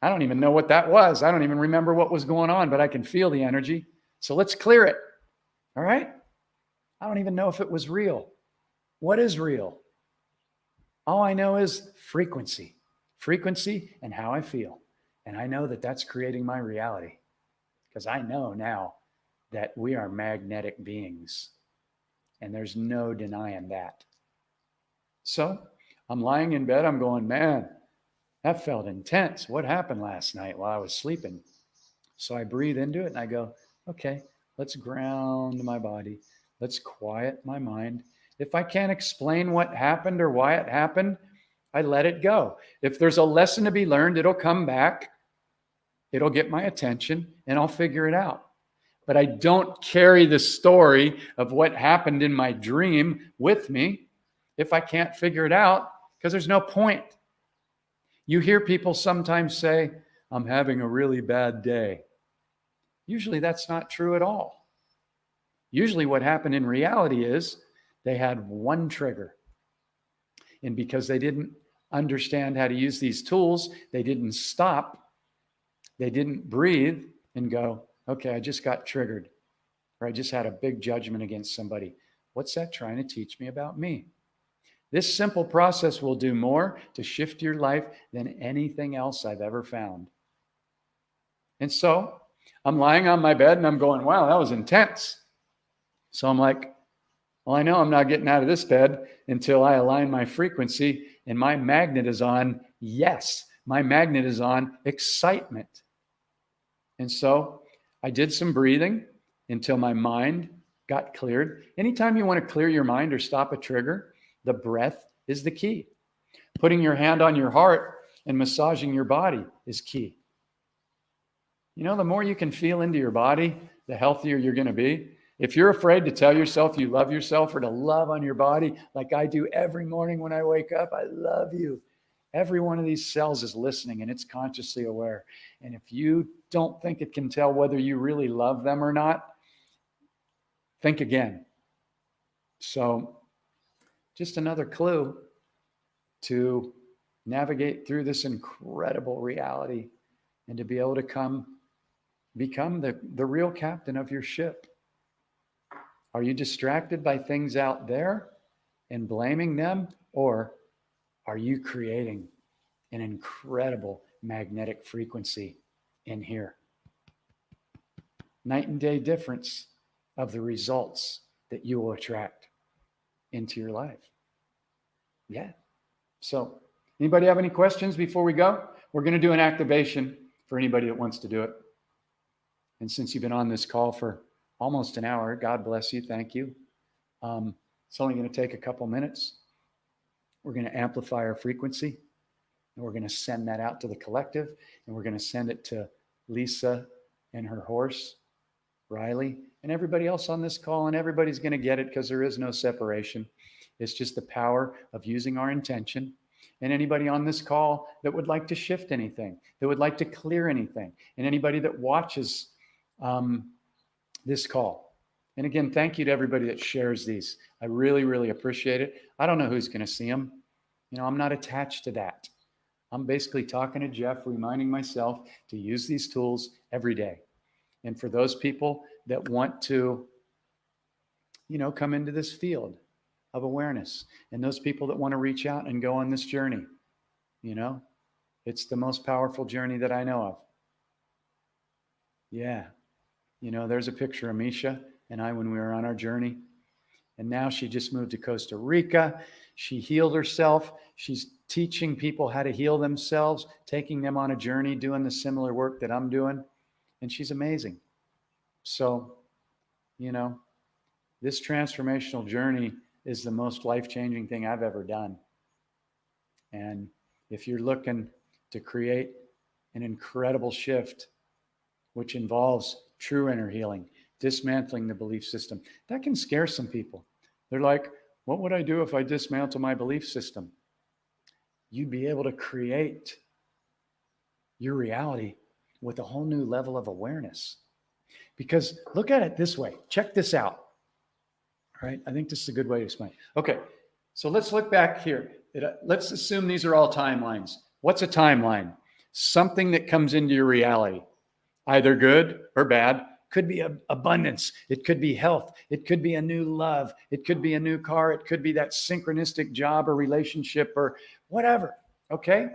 I don't even know what that was. I don't even remember what was going on, but I can feel the energy. So let's clear it. All right? I don't even know if it was real. What is real? All I know is frequency and how I feel. And I know that that's creating my reality because I know now that we are magnetic beings and there's no denying that. So I'm lying in bed. I'm going, man, that felt intense. What happened last night while I was sleeping? So I breathe into it and I go, okay, let's ground my body. Let's quiet my mind. If I can't explain what happened or why it happened, I let it go. If there's a lesson to be learned, it'll come back. It'll get my attention and I'll figure it out. But I don't carry the story of what happened in my dream with me if I can't figure it out, because there's no point. You hear people sometimes say, I'm having a really bad day. Usually that's not true at all. Usually what happened in reality is they had one trigger. And because they didn't understand how to use these tools, they didn't stop. They didn't breathe and go, okay, I just got triggered, or I just had a big judgment against somebody. What's that trying to teach me about me? This simple process will do more to shift your life than anything else I've ever found. And so I'm lying on my bed and I'm going, wow, that was intense. So I'm like, well, I know I'm not getting out of this bed until I align my frequency and my magnet is on yes. My magnet is on excitement. And so I did some breathing until my mind got cleared. Anytime you want to clear your mind or stop a trigger, the breath is the key. Putting your hand on your heart and massaging your body is key. You know, the more you can feel into your body, the healthier you're going to be. If you're afraid to tell yourself you love yourself or to love on your body, like I do every morning when I wake up, I love you. Every one of these cells is listening and it's consciously aware. And if you don't think it can tell whether you really love them or not, think again. So just another clue to navigate through this incredible reality and to be able to become the real captain of your ship. Are you distracted by things out there and blaming them, or are you creating an incredible magnetic frequency in here? Night and day difference of the results that you will attract into your life. Yeah. So anybody have any questions before we go? We're going to do an activation for anybody that wants to do it. And since you've been on this call for almost an hour, God bless you. Thank you. It's only going to take a couple minutes. We're going to amplify our frequency, and we're going to send that out to the collective, and we're going to send it to Lisa and her horse, Riley, and everybody else on this call, and everybody's going to get it because there is no separation. It's just the power of using our intention. And anybody on this call that would like to shift anything, that would like to clear anything, and anybody that watches this call. And again, thank you to everybody that shares these. I really, really appreciate it. I don't know who's going to see them. You know, I'm not attached to that. I'm basically talking to Jeff, reminding myself to use these tools every day. And for those people that want to, you know, come into this field of awareness, and those people that want to reach out and go on this journey, you know, it's the most powerful journey that I know of. Yeah. You know, there's a picture of Misha and I when we were on our journey. And now she just moved to Costa Rica. She healed herself. She's teaching people how to heal themselves, taking them on a journey, doing the similar work that I'm doing. And she's amazing. So, you know, this transformational journey is the most life-changing thing I've ever done. And if you're looking to create an incredible shift, which involves true inner healing, dismantling the belief system. That can scare some people. They're like, what would I do if I dismantle my belief system? You'd be able to create your reality with a whole new level of awareness. Because look at it this way. Check this out. All right. I think this is a good way to explain. Okay. So let's look back here. Let's assume these are all timelines. What's a timeline? Something that comes into your reality, either good or bad. Could be abundance. It could be health. It could be a new love. It could be a new car. It could be that synchronistic job or relationship or whatever. Okay.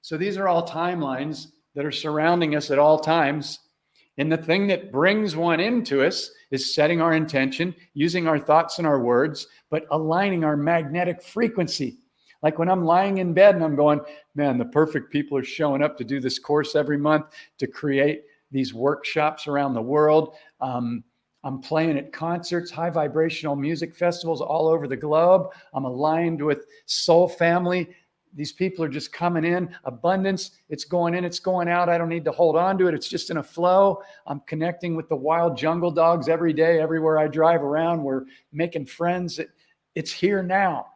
So these are all timelines that are surrounding us at all times. And the thing that brings one into us is setting our intention, using our thoughts and our words, but aligning our magnetic frequency. Like when I'm lying in bed and I'm going, man, the perfect people are showing up to do this course every month, to create these workshops around the world. I'm playing at concerts, high vibrational music festivals all over the globe. I'm aligned with Soul Family. These people are just coming in, abundance. It's going in, it's going out. I don't need to hold on to it. It's just in a flow. I'm connecting with the wild jungle dogs every day, everywhere I drive around. We're making friends. It's here now.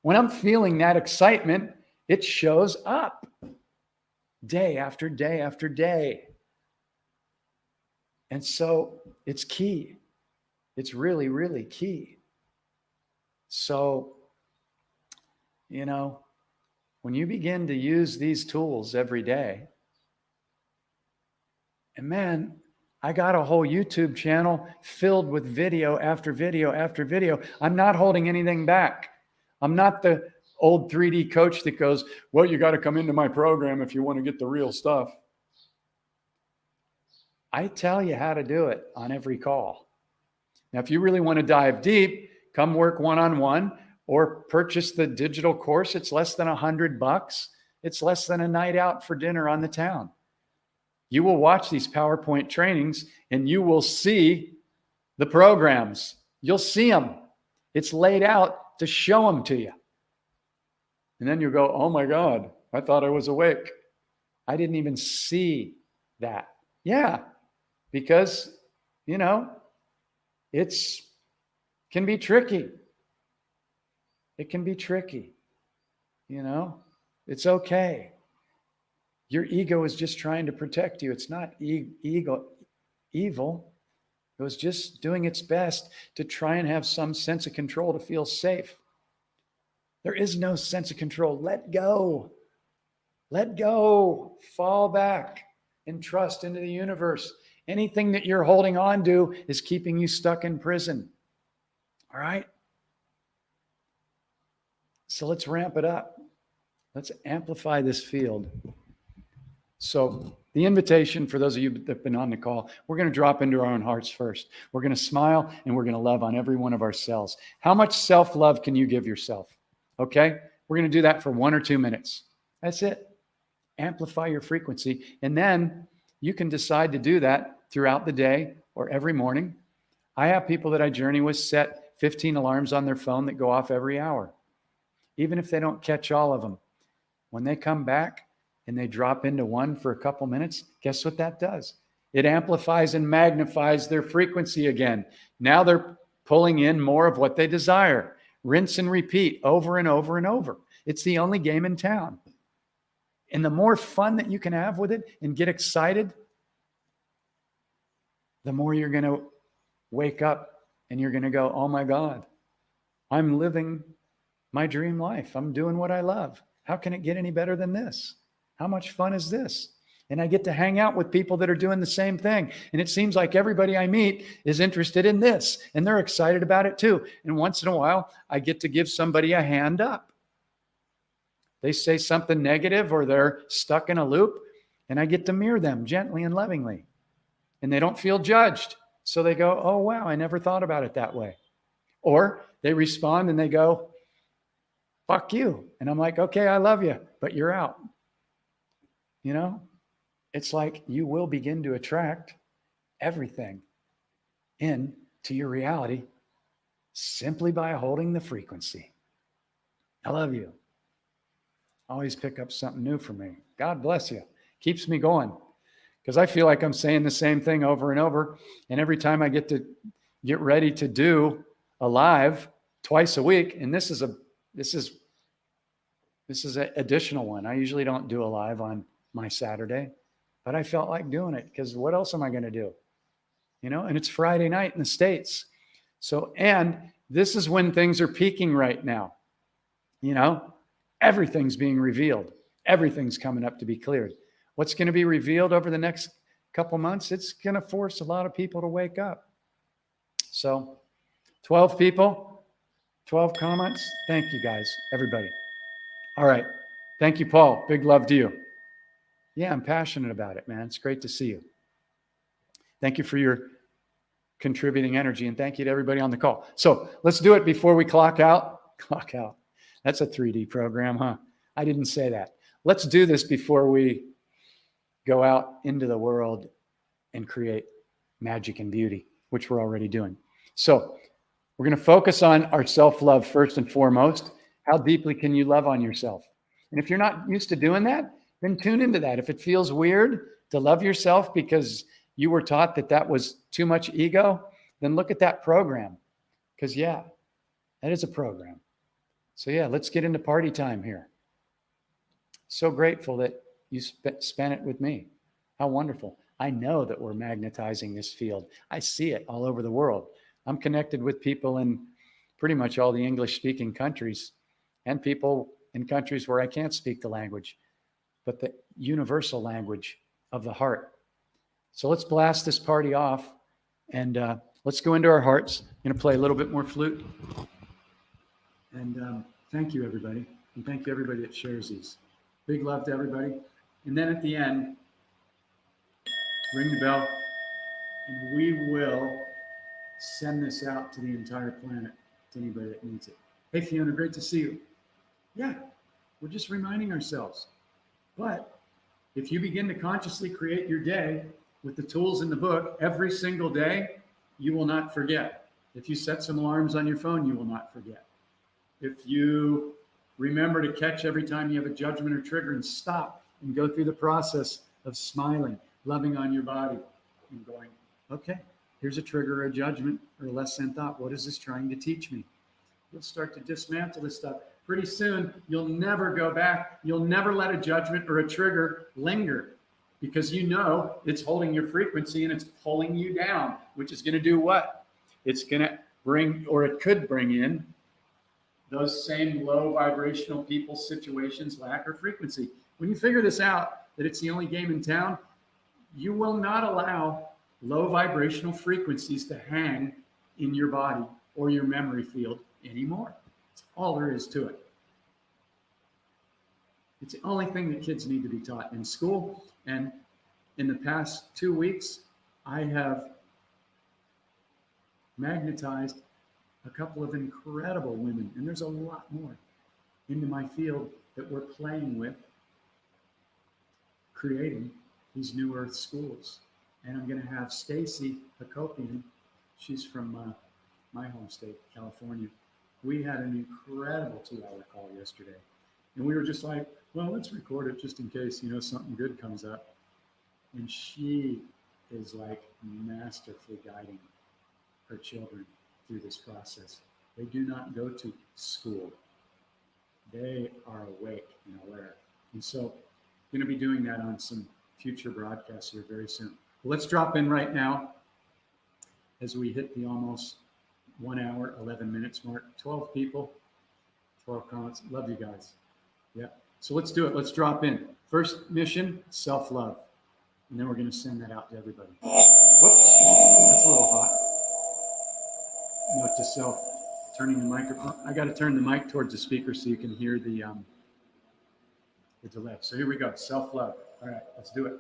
When I'm feeling that excitement, it shows up day after day after day. And so it's key. It's really, really key. So, when you begin to use these tools every day, and man, I got a whole YouTube channel filled with video after video after video. I'm not holding anything back. I'm not the old 3D coach that goes, well, you got to come into my program if you want to get the real stuff. I tell you how to do it on every call. Now, if you really want to dive deep, come work one-on-one or purchase the digital course. It's less than $100. It's less than a night out for dinner on the town. You will watch these PowerPoint trainings and you will see the programs. You'll see them. It's laid out to show them to you. And then you go, oh my God, I thought I was awake. I didn't even see that. Yeah, because, it's can be tricky. It can be tricky. It's okay. Your ego is just trying to protect you. It's not evil. It was just doing its best to try and have some sense of control, to feel safe. There is no sense of control. Let go. Let go. Fall back and trust into the universe. Anything that you're holding on to is keeping you stuck in prison. All right? So let's ramp it up. Let's amplify this field. So the invitation for those of you that have been on the call, we're going to drop into our own hearts first. We're going to smile and we're going to love on every one of our cells. How much self-love can you give yourself? Okay? We're going to do that for 1 or 2 minutes. That's it. Amplify your frequency. And then you can decide to do that throughout the day or every morning. I have people that I journey with set 15 alarms on their phone that go off every hour. Even if they don't catch all of them. When they come back and they drop into one for a couple minutes, guess what that does? It amplifies and magnifies their frequency again. Now they're pulling in more of what they desire. Rinse and repeat over and over and over. It's the only game in town. And the more fun that you can have with it and get excited, the more you're going to wake up and you're going to go, oh my God, I'm living my dream life. I'm doing what I love. How can it get any better than this? How much fun is this? And I get to hang out with people that are doing the same thing. And it seems like everybody I meet is interested in this and they're excited about it too. And once in a while, I get to give somebody a hand up. They say something negative or they're stuck in a loop and I get to mirror them gently and lovingly. And they don't feel judged. So they go, oh, wow, I never thought about it that way. Or they respond and they go, fuck you. And I'm like, okay, I love you, but you're out. It's like you will begin to attract everything into your reality simply by holding the frequency. I love you. Always pick up something new for me. God bless you. Keeps me going. because I feel like I'm saying the same thing over and over. And every time I get ready to do a live twice a week, and this is an additional one. I usually don't do a live on my Saturday, but I felt like doing it because what else am I going to do? And it's Friday night in the States. So, and this is when things are peaking right now. Everything's being revealed. Everything's coming up to be cleared. What's going to be revealed over the next couple months? It's going to force a lot of people to wake up. So 12 people, 12 comments. Thank you guys, everybody. All right. Thank you, Paul. Big love to you. Yeah, I'm passionate about it, man. It's great to see you. Thank you for your contributing energy, and thank you to everybody on the call. So let's do it before we clock out. Clock out. That's a 3D program, huh? I didn't say that. Let's do this before we go out into the world and create magic and beauty, which we're already doing. So we're going to focus on our self-love first and foremost. How deeply can you love on yourself? And if you're not used to doing that, then tune into that. If it feels weird to love yourself because you were taught that was too much ego, then look at that program. Because yeah, that is a program. So yeah, let's get into party time here. So grateful that you spent it with me. How wonderful. I know that we're magnetizing this field. I see it all over the world. I'm connected with people in pretty much all the English-speaking countries and people in countries where I can't speak the language, but the universal language of the heart. So let's blast this party off and let's go into our hearts. I'm going to play a little bit more flute. And thank you, everybody. And thank you, everybody that shares these. Big love to everybody. And then at the end, ring the bell, and we will send this out to the entire planet, to anybody that needs it. Hey, Fiona, great to see you. Yeah, we're just reminding ourselves. But if you begin to consciously create your day with the tools in the book every single day, you will not forget. If you set some alarms on your phone, you will not forget. If you remember to catch every time you have a judgment or trigger and stop and go through the process of smiling, loving on your body and going, okay, here's a trigger or a judgment or a less than thought. What is this trying to teach me? You'll start to dismantle this stuff. Pretty soon, you'll never go back. You'll never let a judgment or a trigger linger because you know it's holding your frequency and it's pulling you down, which is going to do what? It's going to bring, or it could bring in those same low vibrational people, situations, lack, or frequency. When you figure this out, that it's the only game in town, you will not allow low vibrational frequencies to hang in your body or your memory field anymore. That's all there is to it. It's the only thing that kids need to be taught in school. And in the past 2 weeks, I have magnetized a couple of incredible women, and there's a lot more into my field that we're playing with, creating these New Earth schools. And I'm going to have Stacy Hakopian. She's from my home state, California. We had an incredible 2-hour call yesterday. And we were just like, well, let's record it just in case, something good comes up. And she is like masterfully guiding her children through this process. They do not go to school. They are awake and aware. And so I'm going to be doing that on some future broadcasts here very soon. Well, let's drop in right now as we hit the almost 1 hour, 11 minutes mark. 12 people, 12 comments. Love you guys. Yeah. So let's do it. Let's drop in. First mission, self-love. And then we're going to send that out to everybody. Whoops. That's a little hot. Note to self, turning the microphone. I got to turn the mic towards the speaker so you can hear the delay. So here we go. Self-love. All right, let's do it.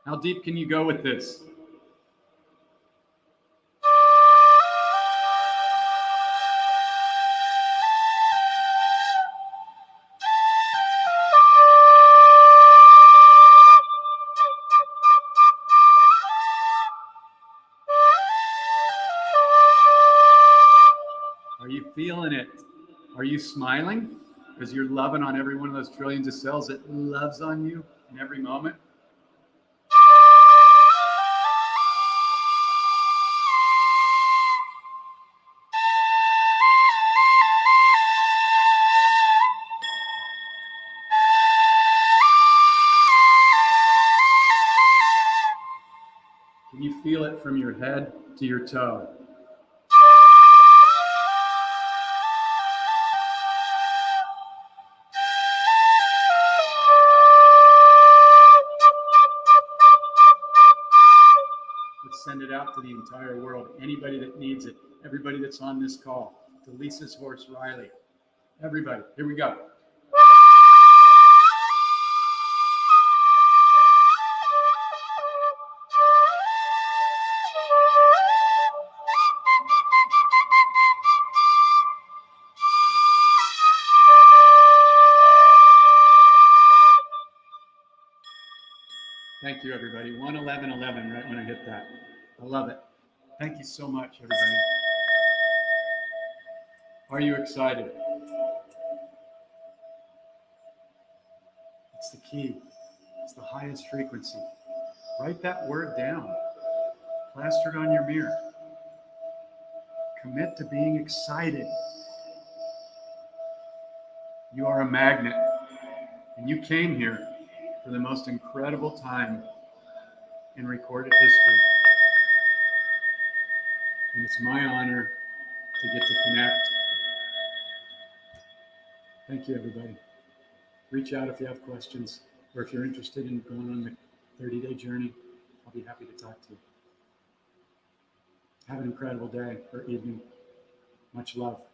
How deep can you go with this? you feeling it? Are you smiling? Because you're loving on every one of those trillions of cells that loves on you in every moment. Can you feel it from your head to your toe? Let's send it out to the entire world. Anybody that needs it. Everybody that's on this call. To Lisa's horse, Riley. Everybody. Here we go. Thank you, everybody. 111:11, right when I hit that. I love it. Thank you so much, everybody. Are you excited? It's the key. It's the highest frequency. Write that word down. Plaster it on your mirror. Commit to being excited. You are a magnet, and you came here for the most incredible time in recorded history. And it's my honor to get to connect. Thank you, everybody. Reach out if you have questions, or if you're interested in going on the 30-day journey, I'll be happy to talk to you. Have an incredible day or evening. Much love.